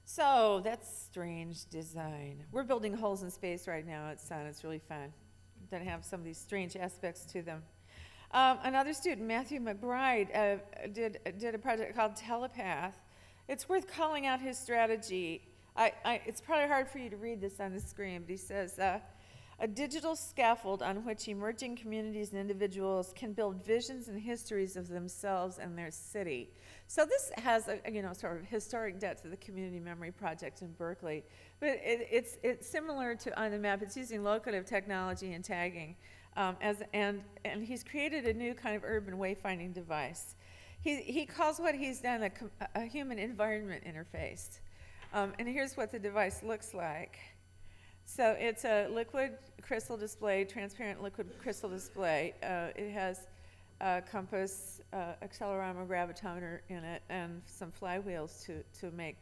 So that's strange design. We're building holes in space right now at Sun. It's really fun. That have some of these strange aspects to them. Another student, Matthew McBride, did a project called Telepath. It's worth calling out his strategy. It's probably hard for you to read this on the screen, but he says, a digital scaffold on which emerging communities and individuals can build visions and histories of themselves and their city. So this has a sort of historic debt to the Community Memory Project in Berkeley, but it's similar to on the map. It's using locative technology and tagging, and he's created a new kind of urban wayfinding device. He calls what he's done a human environment interface, and here's what the device looks like. So it's a liquid crystal display, transparent liquid crystal display. It has a compass, accelerometer, gravitometer in it, and some flywheels to make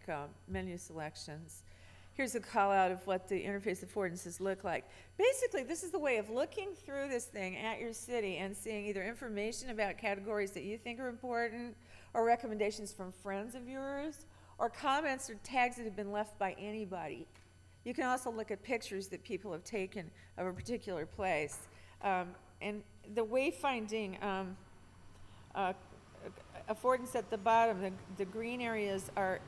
menu selections. Here's a call out of what the interface affordances look like. Basically, this is the way of looking through this thing at your city and seeing either information about categories that you think are important, or recommendations from friends of yours, or comments or tags that have been left by anybody. You can also look at pictures that people have taken of a particular place. And the wayfinding affordance at the bottom, the green areas are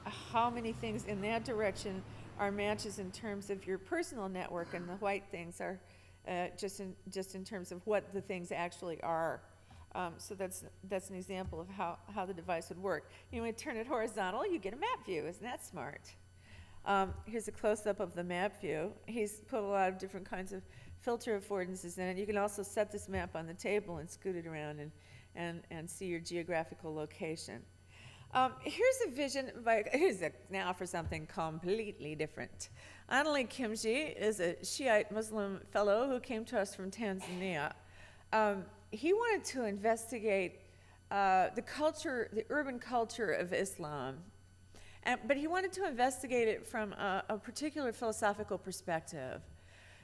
how many things in that direction are matches in terms of your personal network, and the white things are just in terms of what the things actually are. So that's an example of how the device would work. You know, when you turn it horizontal, you get a map view. Isn't that smart? Here's a close-up of the map view. He's put a lot of different kinds of filter affordances in it. You can also set this map on the table and scoot it around and see your geographical location. Here's a vision now for something completely different. Annalie Kimji is a Shiite Muslim fellow who came to us from Tanzania. He wanted to investigate the urban culture of Islam. But he wanted to investigate it from a particular philosophical perspective.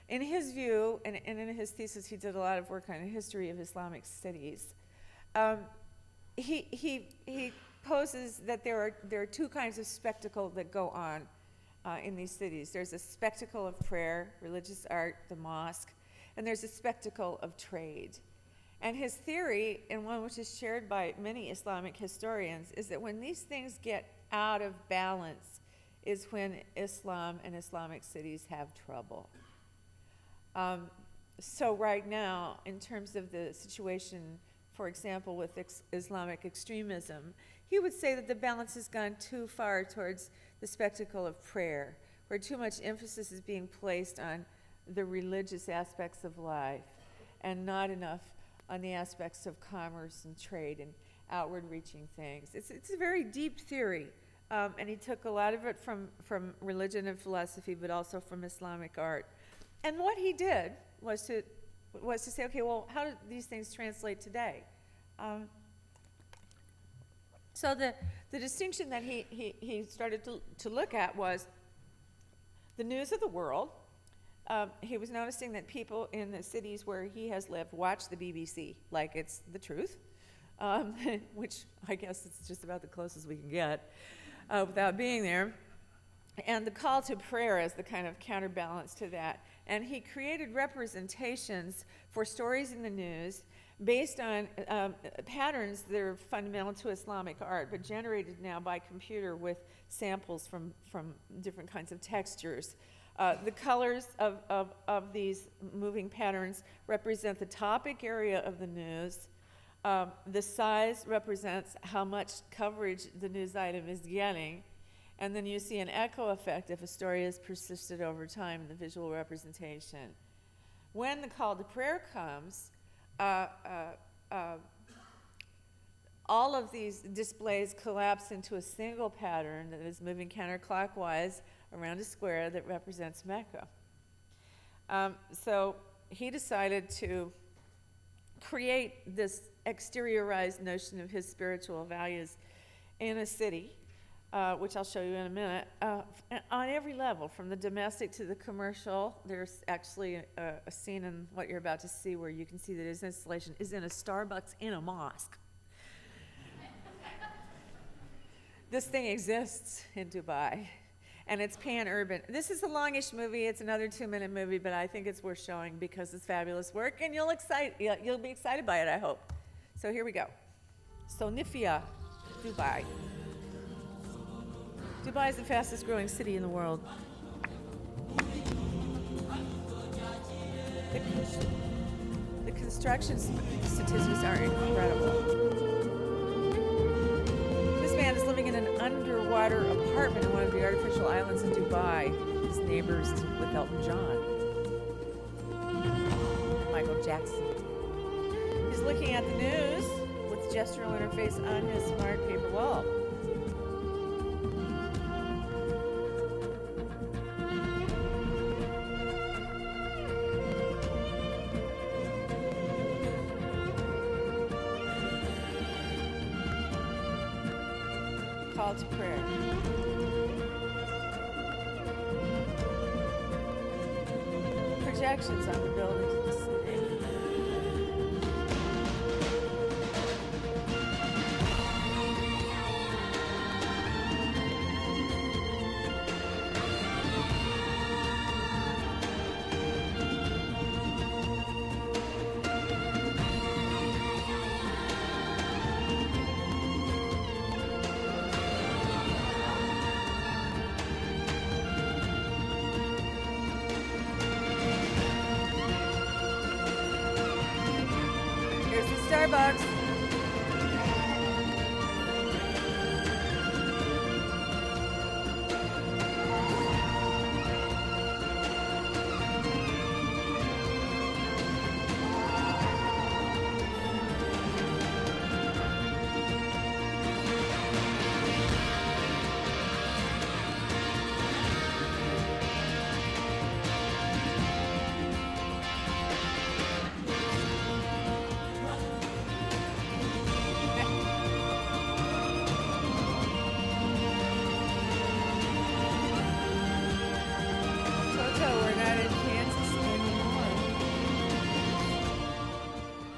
In his view, and in his thesis, he did a lot of work on the history of Islamic cities. He poses that there are two kinds of spectacle that go on in these cities. There's a spectacle of prayer, religious art, the mosque, and there's a spectacle of trade. And his theory, and one which is shared by many Islamic historians, is that when these things get out of balance is when Islam and Islamic cities have trouble. So right now, in terms of the situation for example, with Islamic extremism, he would say that the balance has gone too far towards the spectacle of prayer, where too much emphasis is being placed on the religious aspects of life and not enough on the aspects of commerce and trade and outward-reaching things. It's a very deep theory, and he took a lot of it from religion and philosophy, but also from Islamic art. And what he did was to say, okay, well, how do these things translate today? So the distinction that he started to look at was the news of the world. He was noticing that people in the cities where he has lived watch the BBC like it's the truth, which I guess it's just about the closest we can get without being there. And the call to prayer as the kind of counterbalance to that. And he created representations for stories in the news based on patterns that are fundamental to Islamic art, but generated now by computer with samples from different kinds of textures. The colors of these moving patterns represent the topic area of the news. The size represents how much coverage the news item is getting. And then you see an echo effect if a story has persisted over time in the visual representation. When the call to prayer comes, all of these displays collapse into a single pattern that is moving counterclockwise around a square that represents Mecca. So he decided to create this exteriorized notion of his spiritual values in a city, which I'll show you in a minute, on every level, from the domestic to the commercial. There's actually a scene in what you're about to see where you can see that his installation is in a Starbucks in a mosque. This thing exists in Dubai, and it's pan-urban. This is a longish movie. It's another 2-minute movie, but I think it's worth showing because it's fabulous work, and you'll be excited by it, I hope. So here we go. So Nifia, Dubai. Dubai is the fastest growing city in the world. The construction statistics are incredible. This man is living in an underwater apartment in one of the artificial islands in Dubai. His neighbors with Elton John, Michael Jackson. He's looking at the news with gestural interface on his smart paper wall. Call to prayer. Projections on the buildings of the city. Starbucks.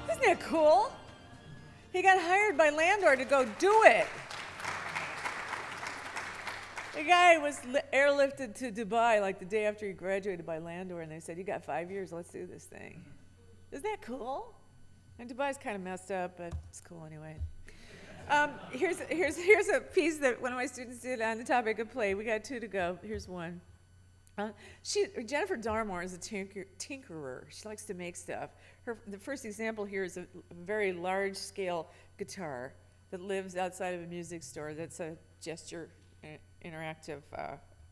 Isn't it cool? He got hired by Landor to go do it. The guy was airlifted to Dubai like the day after he graduated by Landor, and they said, "You got 5 years, let's do this thing." Isn't that cool? And Dubai's kind of messed up, but it's cool anyway. Here's a piece that one of my students did on the topic of play. We got 2 to go. Here's one. Jennifer Darmore is a tinkerer. She likes to make stuff. The first example here is a very large-scale guitar that lives outside of a music store. That's a gesture interactive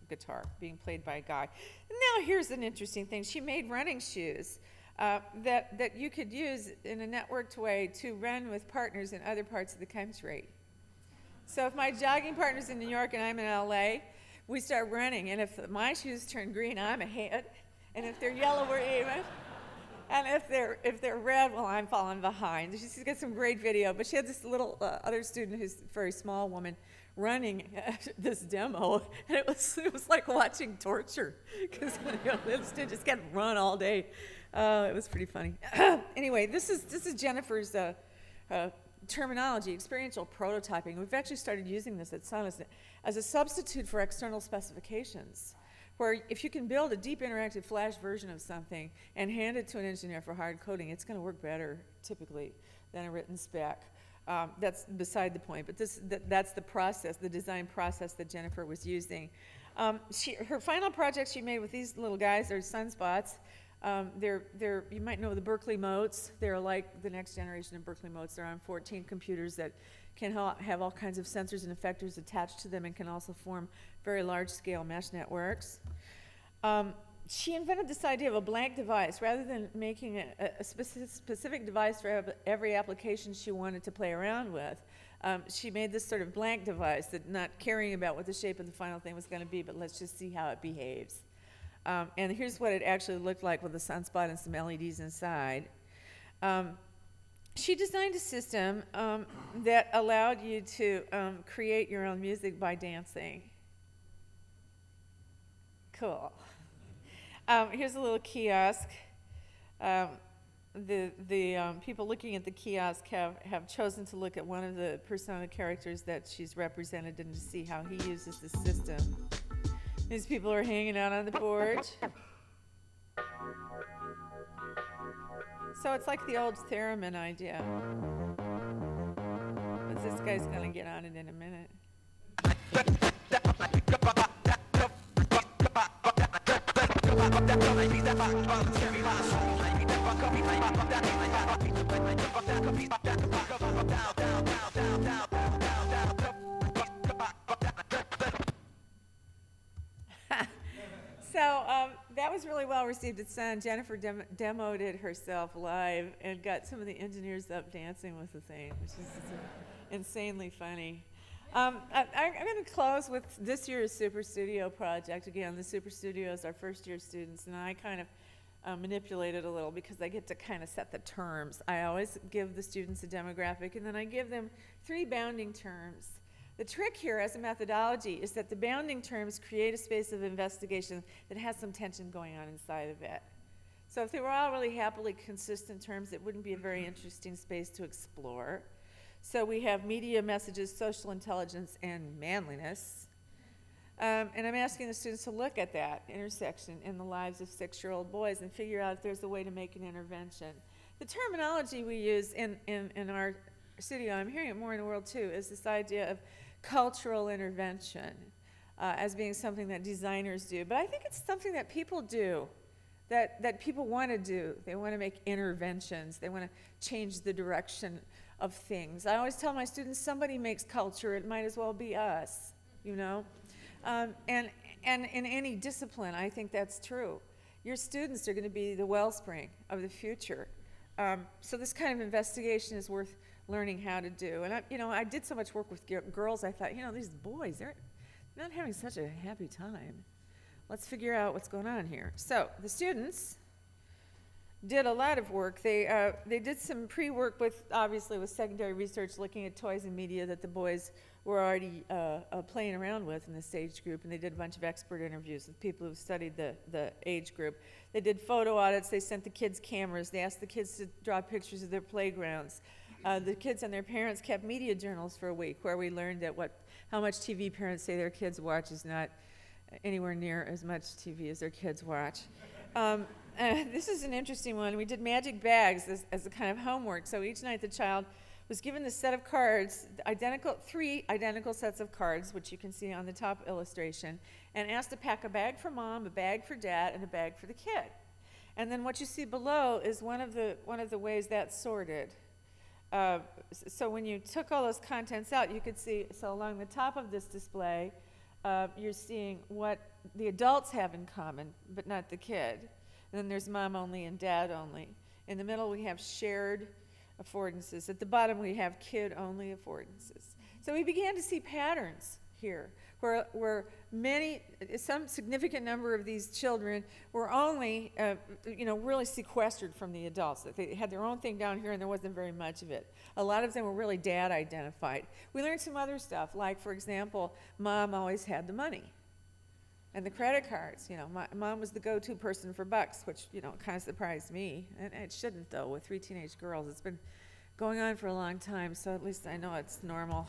guitar being played by a guy. And now here's an interesting thing. She made running shoes that you could use in a networked way to run with partners in other parts of the country. So if my jogging partner's in New York and I'm in LA, we start running, and if my shoes turn green, I'm ahead, and if they're yellow, we're even, and if they're red, well, I'm falling behind. She's got some great video, but she had this little other student who's a very small woman running this demo, and it was like watching torture, because the student just got run all day. It was pretty funny. Anyway, this is Jennifer's terminology, experiential prototyping. We've actually started using this at Silence as a substitute for external specifications, where if you can build a deep interactive flash version of something and hand it to an engineer for hard coding, it's going to work better, typically, than a written spec. That's beside the point, but that's the process, the design process that Jennifer was using. Her final project she made with these little guys are sunspots. You might know the Berkeley motes. They're like the next generation of Berkeley motes. They're on 14 computers that can have all kinds of sensors and effectors attached to them and can also form very large-scale mesh networks. She invented this idea of a blank device. Rather than making a specific device for every application she wanted to play around with, she made this sort of blank device that not caring about what the shape of the final thing was going to be, but let's just see how it behaves. And here's what it actually looked like with a sunspot and some LEDs inside. She designed a system that allowed you to create your own music by dancing. Cool. Here's a little kiosk. The people looking at the kiosk have chosen to look at one of the persona characters that she's represented and to see how he uses the system. These people are hanging out on the porch. So it's like the old theremin idea. But this guy's going to get on it in a minute. So that was really well received at Sun. Jennifer demoed it herself live and got some of the engineers up dancing with the thing, which is insanely funny. I'm going to close with this year's Super Studio project. Again, the Super Studio is our first-year students, and I kind of manipulate it a little because I get to kind of set the terms. I always give the students a demographic, and then I give them 3 bounding terms. The trick here as a methodology is that the bounding terms create a space of investigation that has some tension going on inside of it. So if they were all really happily consistent terms, it wouldn't be a very interesting space to explore. So we have media, messages, social intelligence, and manliness. And I'm asking the students to look at that intersection in the lives of 6-year-old boys and figure out if there's a way to make an intervention. The terminology we use in our studio, I'm hearing it more in the world too, is this idea of cultural intervention as being something that designers do. But I think it's something that people do, that people want to do. They want to make interventions. They want to change the direction of things. I always tell my students, somebody makes culture, it might as well be us, you know? And in any discipline, I think that's true. Your students are going to be the wellspring of the future. So this kind of investigation is worth learning how to do. And I did so much work with girls, I thought, these boys, they're not having such a happy time. Let's figure out what's going on here. So the students did a lot of work. They did some pre-work obviously with secondary research, looking at toys and media that the boys were already playing around with in this age group, and they did a bunch of expert interviews with people who studied the age group. They did photo audits. They sent the kids cameras. They asked the kids to draw pictures of their playgrounds. The kids and their parents kept media journals for a week, where we learned that how much TV parents say their kids watch is not anywhere near as much TV as their kids watch. This is an interesting one. We did magic bags as a kind of homework. So each night the child was given this set of cards, three identical sets of cards, which you can see on the top illustration, and asked to pack a bag for mom, a bag for dad, and a bag for the kid. And then what you see below is one of the ways that's sorted. So when you took all those contents out, you could see, so along the top of this display, you're seeing what the adults have in common, but not the kid. And then there's mom only and dad only. In the middle, we have shared affordances. At the bottom, we have kid-only affordances. So we began to see patterns here, where some significant number of these children were only, really sequestered from the adults. They had their own thing down here, and there wasn't very much of it. A lot of them were really dad-identified. We learned some other stuff, like, for example, mom always had the money and the credit cards. My mom was the go-to person for bucks, which, kind of surprised me. And it shouldn't, though, with 3 teenage girls. It's been going on for a long time, so at least I know it's normal.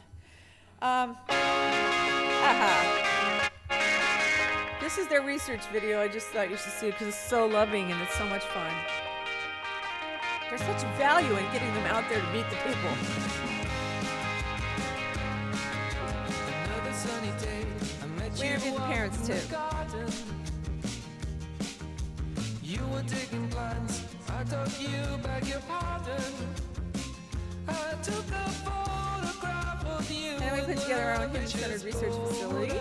This is their research video. I just thought you should see it because it's so loving and it's so much fun. There's such value in getting them out there to meet the people. We interviewed the parents too. You were taking plans. I took you back your pardon. I took a photograph of you. And we put together our own human-centered research facility.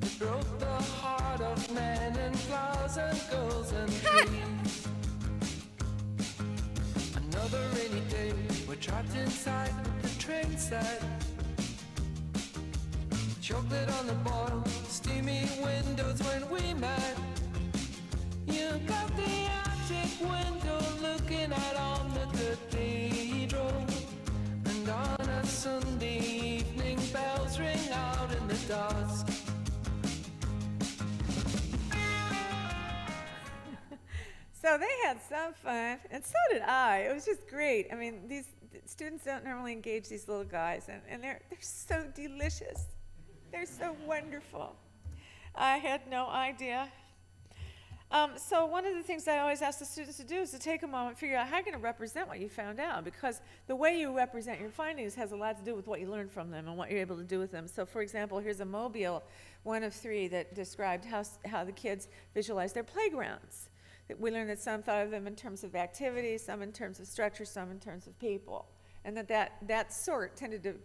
It broke the heart of men and flowers and girls and trees. Another rainy day, we're trapped inside the train set. Chocolate on the bottom, steamy windows when we met. You got the attic window looking out on the cathedral. And on a Sunday evening, bells ring out in the dusk. So they had some fun, and so did I. It was just great. I mean, these students don't normally engage these little guys, and they're so delicious. They're so wonderful. I had no idea. So one of the things I always ask the students to do is to take a moment and figure out how you're going to represent what you found out, because the way you represent your findings has a lot to do with what you learned from them and what you're able to do with them. So for example, here's a mobile, one of 3, that described how the kids visualize their playgrounds. We learned that some thought of them in terms of activity, some in terms of structure, some in terms of people. And that sort tended to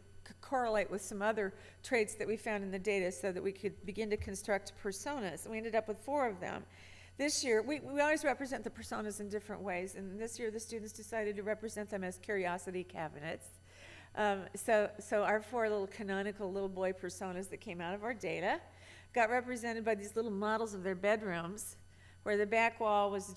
correlate with some other traits that we found in the data so that we could begin to construct personas. And we ended up with 4 of them. This year, we always represent the personas in different ways, and this year the students decided to represent them as curiosity cabinets. So our 4 little canonical little boy personas that came out of our data got represented by these little models of their bedrooms, where the back wall was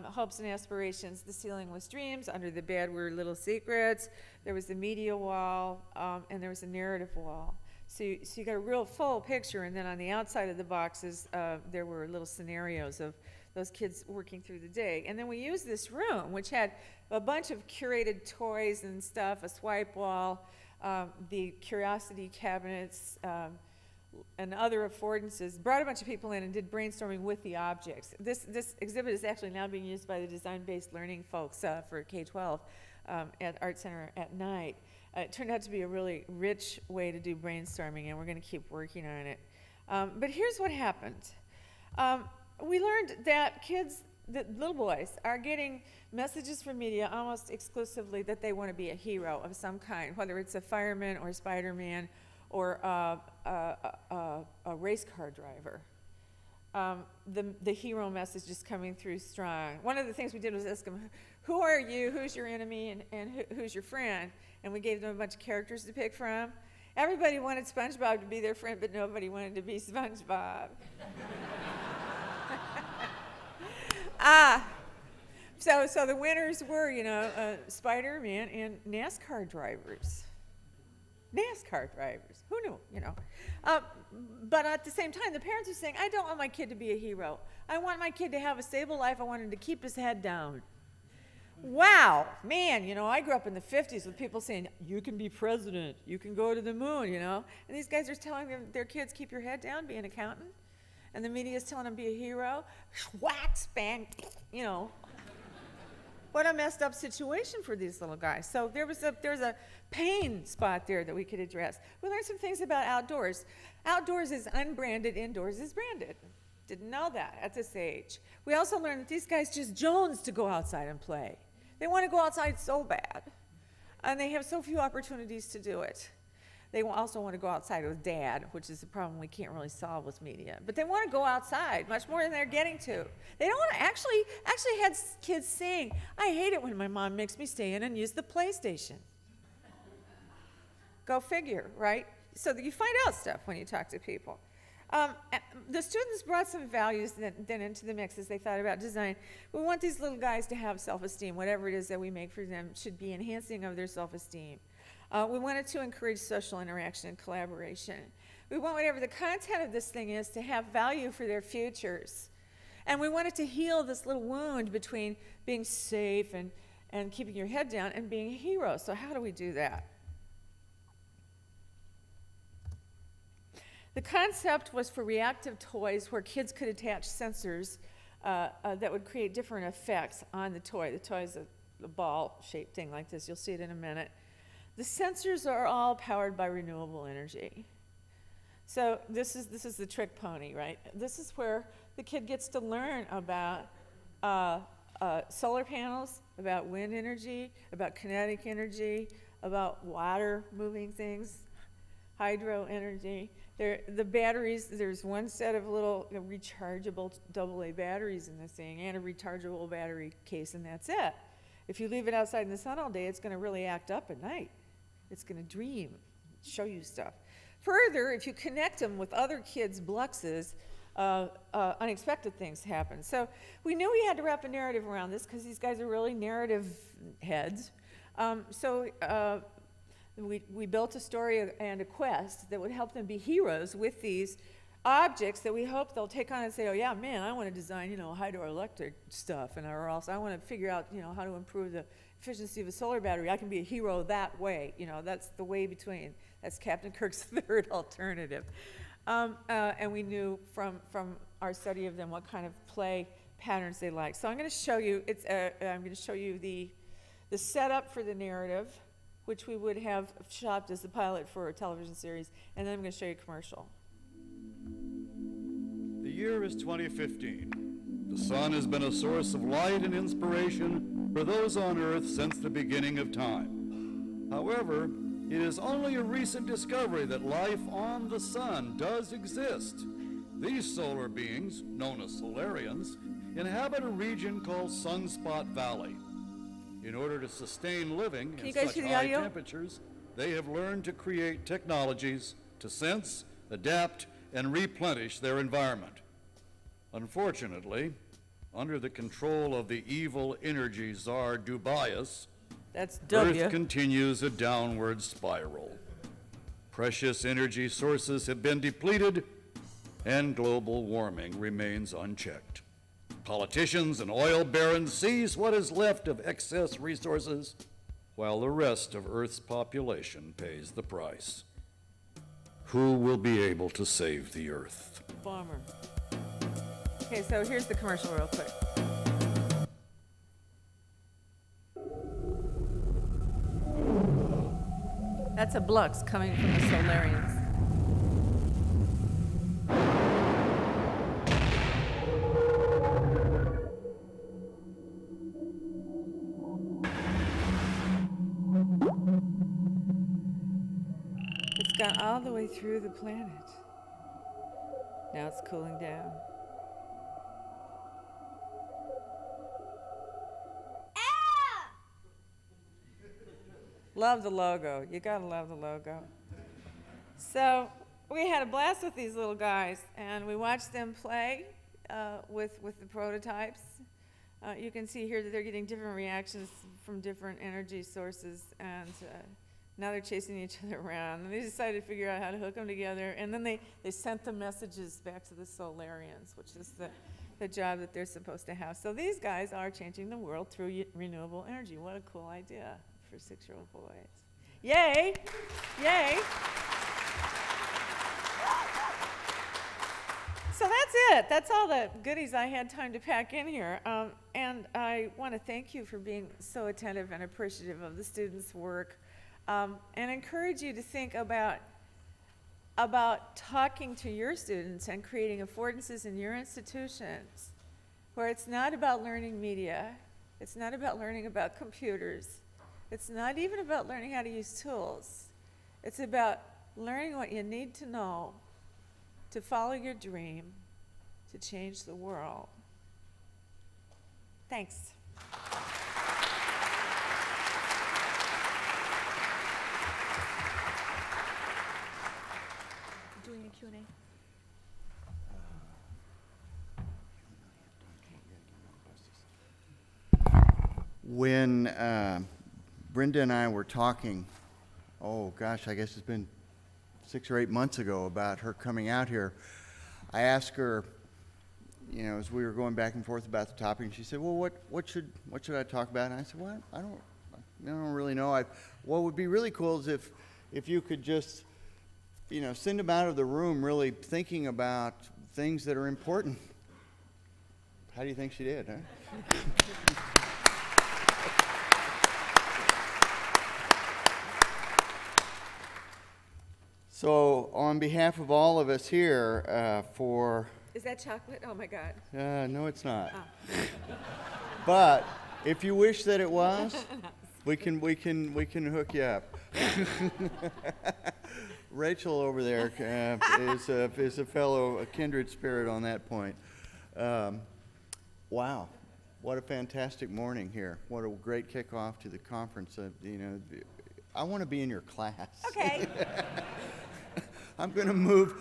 hopes and aspirations, the ceiling was dreams, under the bed were little secrets, there was the media wall, and there was a narrative wall. So you got a real full picture, and then on the outside of the boxes, there were little scenarios of those kids working through the day. And then we used this room, which had a bunch of curated toys and stuff, a swipe wall, the curiosity cabinets, and other affordances, brought a bunch of people in and did brainstorming with the objects. This exhibit is actually now being used by the design-based learning folks for K-12 at Art Center at night. It turned out to be a really rich way to do brainstorming, and we're going to keep working on it. But here's what happened. We learned that kids, that little boys, are getting messages from media almost exclusively that they want to be a hero of some kind, whether it's a fireman or Spider-Man or a race car driver. The hero message is coming through strong. One of the things we did was ask them, who are you, who's your enemy, and who's your friend? And we gave them a bunch of characters to pick from. Everybody wanted SpongeBob to be their friend, but nobody wanted to be SpongeBob. So the winners were, Spider-Man and NASCAR drivers. NASCAR drivers, who knew, But at the same time, the parents are saying, I don't want my kid to be a hero. I want my kid to have a stable life. I want him to keep his head down. Wow, man, I grew up in the 50s with people saying, you can be president, you can go to the moon, And these guys are telling their kids, keep your head down, be an accountant. And the media is telling them, be a hero. Whack, spank, What a messed up situation for these little guys. So there's a pain spot there that we could address. We learned some things about outdoors. Outdoors is unbranded, indoors is branded. Didn't know that at this age. We also learned that these guys just jones to go outside and play. They want to go outside so bad, and they have so few opportunities to do it. They also want to go outside with Dad, which is a problem we can't really solve with media. But they want to go outside much more than they're getting to. They don't want to actually had kids saying, I hate it when my mom makes me stay in and use the PlayStation. Go figure, right? So that you find out stuff when you talk to people. The students brought some values then into the mix as they thought about design. We want these little guys to have self-esteem. Whatever it is that we make for them should be enhancing of their self-esteem. We wanted to encourage social interaction and collaboration. We want whatever the content of this thing is to have value for their futures. And we wanted to heal this little wound between being safe and keeping your head down and being a hero. So how do we do that? The concept was for reactive toys where kids could attach sensors that would create different effects on the toy. The toy is a ball-shaped thing like this. You'll see it in a minute. The sensors are all powered by renewable energy. So this is the trick pony, right? This is where the kid gets to learn about solar panels, about wind energy, about kinetic energy, about water moving things, hydro energy. The batteries, there's one set of little rechargeable AA batteries in this thing and a rechargeable battery case, and that's it. If you leave it outside in the sun all day, it's going to really act up at night. It's going to dream, show you stuff. Further, if you connect them with other kids' bluxes, unexpected things happen. So we knew we had to wrap a narrative around this because these guys are really narrative heads. We built a story and a quest that would help them be heroes with these objects that we hope they'll take on and say, oh yeah, man, I want to design, hydroelectric stuff, or else I want to figure out, how to improve the efficiency of a solar battery. I can be a hero that way. That's the way between. That's Captain Kirk's third alternative. And we knew from our study of them what kind of play patterns they like. So I'm going to show you. I'm going to show you the setup for the narrative, which we would have shopped as the pilot for a television series, and then I'm going to show you a commercial. The year is 2015. The sun has been a source of light and inspiration for those on Earth since the beginning of time. However, it is only a recent discovery that life on the sun does exist. These solar beings, known as Solarians, inhabit a region called Sunspot Valley. In order to sustain living in such high temperatures, they have learned to create technologies to sense, adapt, and replenish their environment. Unfortunately, under the control of the evil energy czar Dubius, Earth continues a downward spiral. Precious energy sources have been depleted, and global warming remains unchecked. Politicians and oil barons seize what is left of excess resources, while the rest of Earth's population pays the price. Who will be able to save the Earth? Bomber. Okay, so here's the commercial real quick. That's a blux coming from the Solarians. It's gone all the way through the planet. Now it's cooling down. Love the logo. You gotta love the logo. So we had a blast with these little guys, and we watched them play with the prototypes. You can see here that they're getting different reactions from different energy sources, and now they're chasing each other around. And they decided to figure out how to hook them together, and then they sent the messages back to the Solarians, which is the job that they're supposed to have. So these guys are changing the world through renewable energy. What a cool idea for 6-year-old boys. Yay! Yay! So that's it. That's all the goodies I had time to pack in here. And I want to thank you for being so attentive and appreciative of the students' work, and encourage you to think about talking to your students and creating affordances in your institutions where it's not about learning media, it's not about learning about computers, it's not even about learning how to use tools. It's about learning what you need to know to follow your dream, to change the world. Thanks. Doing a Q&A? When Brenda and I were talking, oh gosh, I guess it's been 6 or 8 months ago, about her coming out here, I asked her, you know, as we were going back and forth about the topic, and she said, well, what should I talk about? And I said, well, I don't really know. What would be really cool is if you could just, you know, send them out of the room really thinking about things that are important. How do you think she did, huh? So, on behalf of all of us here, Is that chocolate? Oh my God. no, it's not. Oh. But if you wish that it was, we can hook you up. Rachel over there is a fellow, a kindred spirit on that point. Wow, what a fantastic morning here! What a great kickoff to the conference. You know, I want to be in your class. Okay. I'm gonna move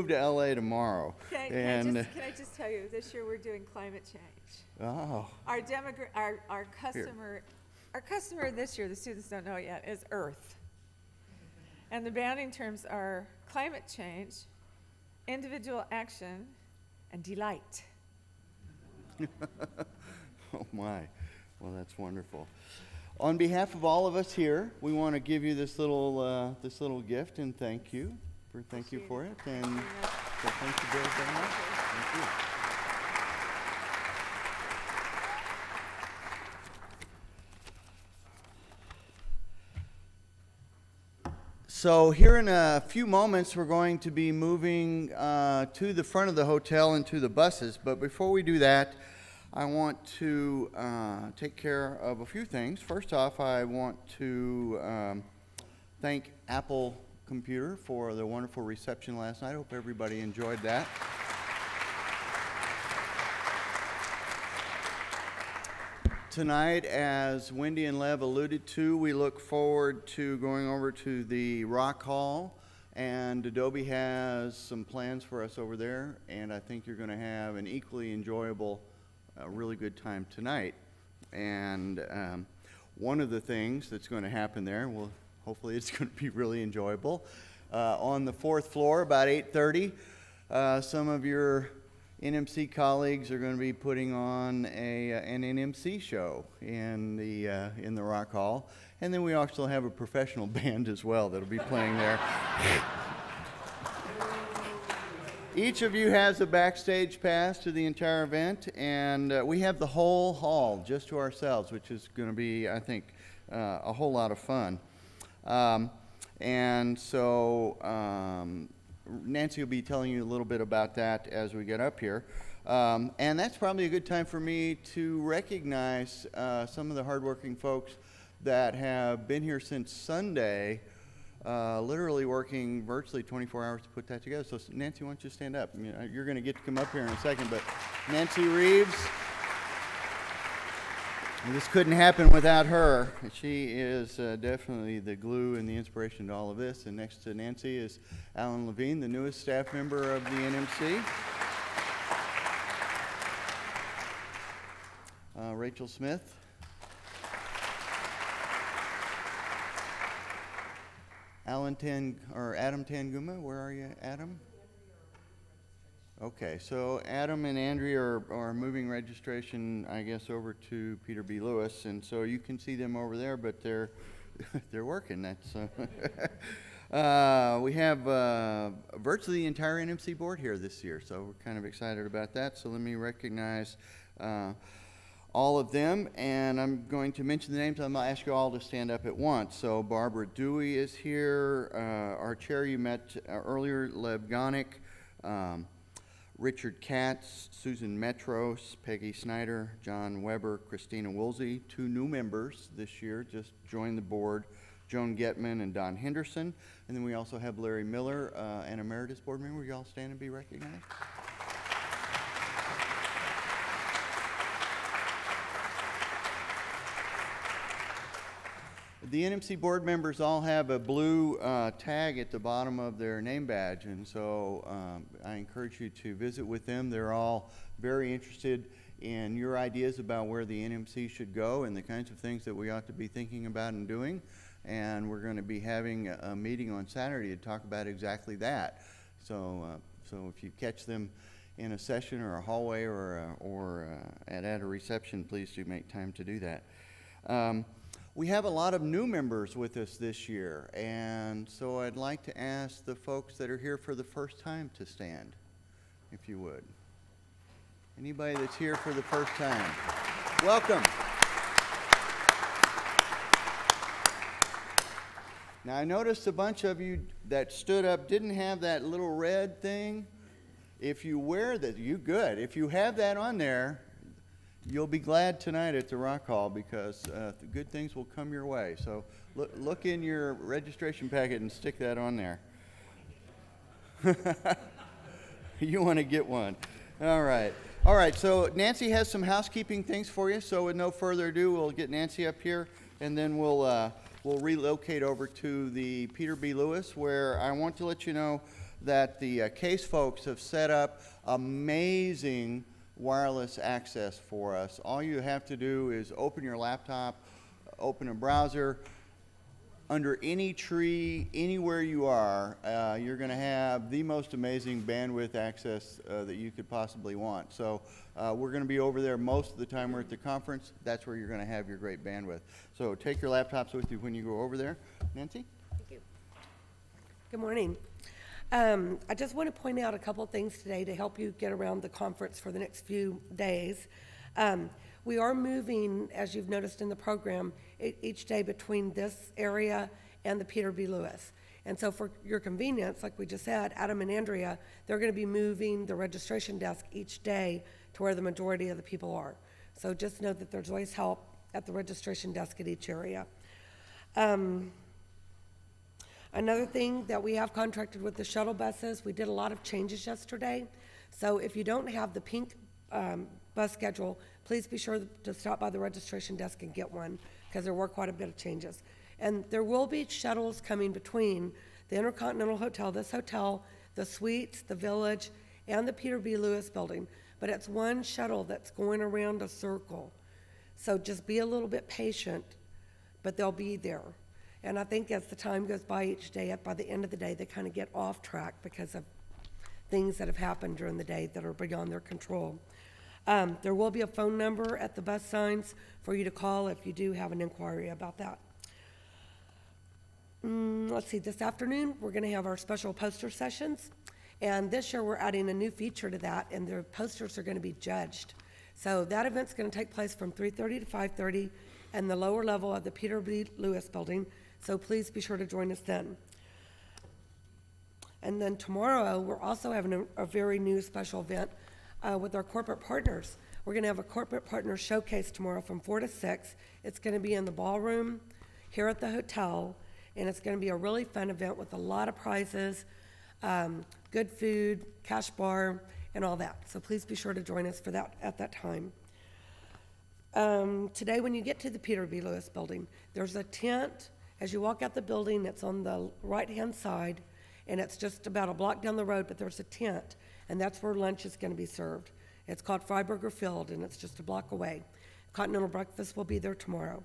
to LA tomorrow. Okay. And Can I just tell you, this year we're doing climate change. oh, Our customer this year, the students don't know it yet, is Earth. And the bounding terms are climate change, individual action, and delight. oh my, well that's wonderful. On behalf of all of us here, we want to give you this little gift and thank you for it. And so thank you very, very much. Thank you. So here in a few moments, we're going to be moving to the front of the hotel and to the buses. But before we do that, I want to take care of a few things. First off, I want to thank Apple Computer for the wonderful reception last night. I hope everybody enjoyed that. Tonight, as Wendy and Lev alluded to, we look forward to going over to the Rock Hall, and Adobe has some plans for us over there, and I think you're going to have an equally enjoyable, really good time tonight. And one of the things that's going to happen there, well, hopefully it's going to be really enjoyable. On the 4th floor, about 8:30, some of your NMC colleagues are going to be putting on an NMC show in the Rock Hall, and then we also have a professional band as well that'll be playing there. Each of you has a backstage pass to the entire event, and we have the whole hall just to ourselves, which is going to be, I think, a whole lot of fun. And so Nancy will be telling you a little bit about that as we get up here. And that's probably a good time for me to recognize some of the hardworking folks that have been here since Sunday, literally working virtually 24 hours to put that together. So Nancy, why don't you stand up? I mean, you're going to get to come up here in a second, but Nancy Reeves, this couldn't happen without her. She is definitely the glue and the inspiration to all of this. And next to Nancy is Alan Levine, the newest staff member of the NMC. Rachel Smith. Adam Tanguma, where are you, Adam? Okay, so Adam and Andrea are moving registration, I guess, over to Peter B. Lewis, and so you can see them over there, but they're working. That's We have virtually the entire NMC board here this year, so we're kind of excited about that. So let me recognize all of them, and I'm going to mention the names. I'm going to ask you all to stand up at once. So Barbara Dewey is here. Our chair you met earlier, Lev Gonick, Richard Katz, Susan Metros, Peggy Snyder, John Weber, Christina Woolsey. 2 new members this year just joined the board, Joan Getman and Don Henderson. And then we also have Larry Miller, an emeritus board member. Will you all stand and be recognized? The NMC board members all have a blue tag at the bottom of their name badge, and so I encourage you to visit with them. They're all very interested in your ideas about where the NMC should go and the kinds of things that we ought to be thinking about and doing. And we're going to be having a meeting on Saturday to talk about exactly that. So if you catch them in a session or a hallway or at a reception, please do make time to do that. We have a lot of new members with us this year, and so I'd like to ask the folks that are here for the first time to stand, if you would. Anybody that's here for the first time, welcome. Now, I noticed a bunch of you that stood up didn't have that little red thing. If you wear that, you good. If you have that on there, you'll be glad tonight at the Rock Hall, because good things will come your way. So look in your registration packet and stick that on there. You want to get one. All right. All right, so Nancy has some housekeeping things for you. So with no further ado, we'll get Nancy up here, and then we'll relocate over to the Peter B. Lewis, where I want to let you know that the Case folks have set up amazing wireless access for us. All you have to do is open your laptop, open a browser. Under any tree, anywhere you are, you're going to have the most amazing bandwidth access that you could possibly want. So we're going to be over there most of the time we're at the conference. That's where you're going to have your great bandwidth. So take your laptops with you when you go over there. Nancy? Thank you. Good morning. I just want to point out a couple things today to help you get around the conference for the next few days. We are moving, as you've noticed in the program, each day between this area and the Peter B. Lewis. And so for your convenience, like we just said, Adam and Andrea, they're going to be moving the registration desk each day to where the majority of the people are. So just know that there's always help at the registration desk at each area. Another thing that we have contracted with the shuttle buses, we did a lot of changes yesterday. So if you don't have the pink bus schedule, please be sure to stop by the registration desk and get one, because there were quite a bit of changes. And there will be shuttles coming between the Intercontinental Hotel, this hotel, the Suites, the Village, and the Peter B. Lewis building. But it's one shuttle that's going around a circle. So just be a little bit patient, but they'll be there. And I think as the time goes by each day, by the end of the day, they kind of get off track because of things that have happened during the day that are beyond their control. There will be a phone number at the bus signs for you to call if you do have an inquiry about that. Let's see, this afternoon, we're going to have our special poster sessions. And this year, we're adding a new feature to that, and the posters are going to be judged. So that event's going to take place from 3:30 to 5:30 in the lower level of the Peter B. Lewis building. So please be sure to join us then. And then tomorrow, we're also having a very new special event with our corporate partners. We're going to have a corporate partner showcase tomorrow from 4 to 6. It's going to be in the ballroom here at the hotel, and it's going to be a really fun event with a lot of prizes, good food, cash bar, and all that. So please be sure to join us for that at that time. Today, when you get to the Peter B. Lewis building, there's a tent. As you walk out the building, it's on the right-hand side, and it's just about a block down the road, but there's a tent, and that's where lunch is going to be served. It's called Freiburger Field, and it's just a block away. Continental Breakfast will be there tomorrow.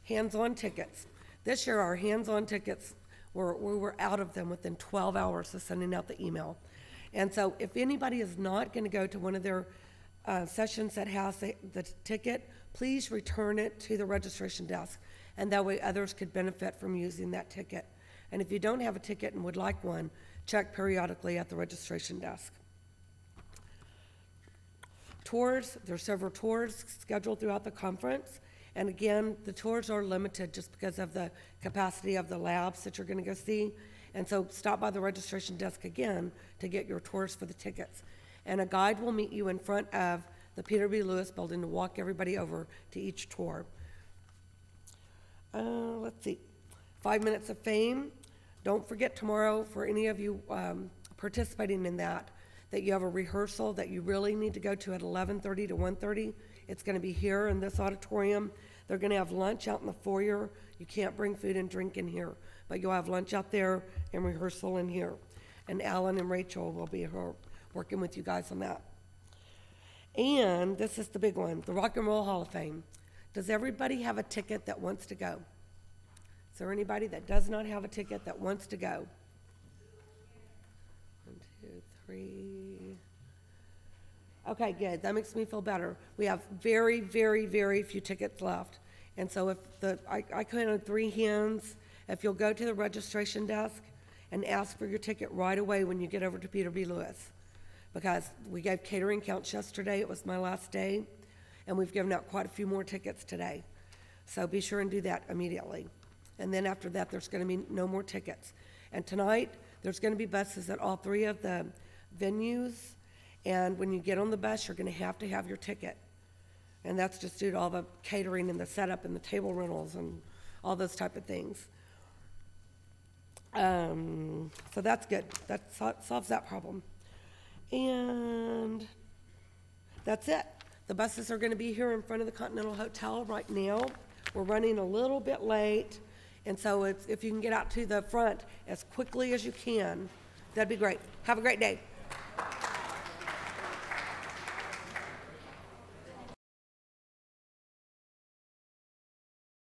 Hands-on tickets. This year, our hands-on tickets, we were out of them within 12 hours of sending out the email. And so if anybody is not going to go to one of their sessions that has the ticket, please return it to the registration desk. and that way others could benefit from using that ticket. And if you don't have a ticket and would like one, check periodically at the registration desk. Tours, there's several tours scheduled throughout the conference. And again, the tours are limited just because of the capacity of the labs that you're going to go see. And so stop by the registration desk again to get your tours for the tickets. And a guide will meet you in front of the Peter B. Lewis building to walk everybody over to each tour. Let's see, 5 minutes of fame. Don't forget tomorrow, for any of you participating in that you have a rehearsal that you really need to go to at 11:30 to 1:30. It's going to be here in this auditorium. They're going to have lunch out in the foyer. You can't bring food and drink in here, but you'll have lunch out there and rehearsal in here. And Alan and Rachel will be here working with you guys on that. And this is the big one, the Rock and Roll Hall of Fame. Does everybody have a ticket that wants to go? Is there anybody that does not have a ticket that wants to go? 1, 2, 3. Okay, good. That makes me feel better. We have very, very, very few tickets left. And so if I counted 3 hands. If you'll go to the registration desk and ask for your ticket right away when you get over to Peter B. Lewis. Because we gave catering counts yesterday. It was my last day. And we've given out quite a few more tickets today. So be sure and do that immediately. And then after that, there's going to be no more tickets. And tonight, there's going to be buses at all 3 of the venues. And when you get on the bus, you're going to have your ticket. And that's just due to all the catering and the setup and the table rentals and all those type of things. So that's good. That solves that problem. And that's it. The buses are going to be here in front of the Continental Hotel right now. We're running a little bit late. And so if you can get out to the front as quickly as you can, that'd be great. Have a great day.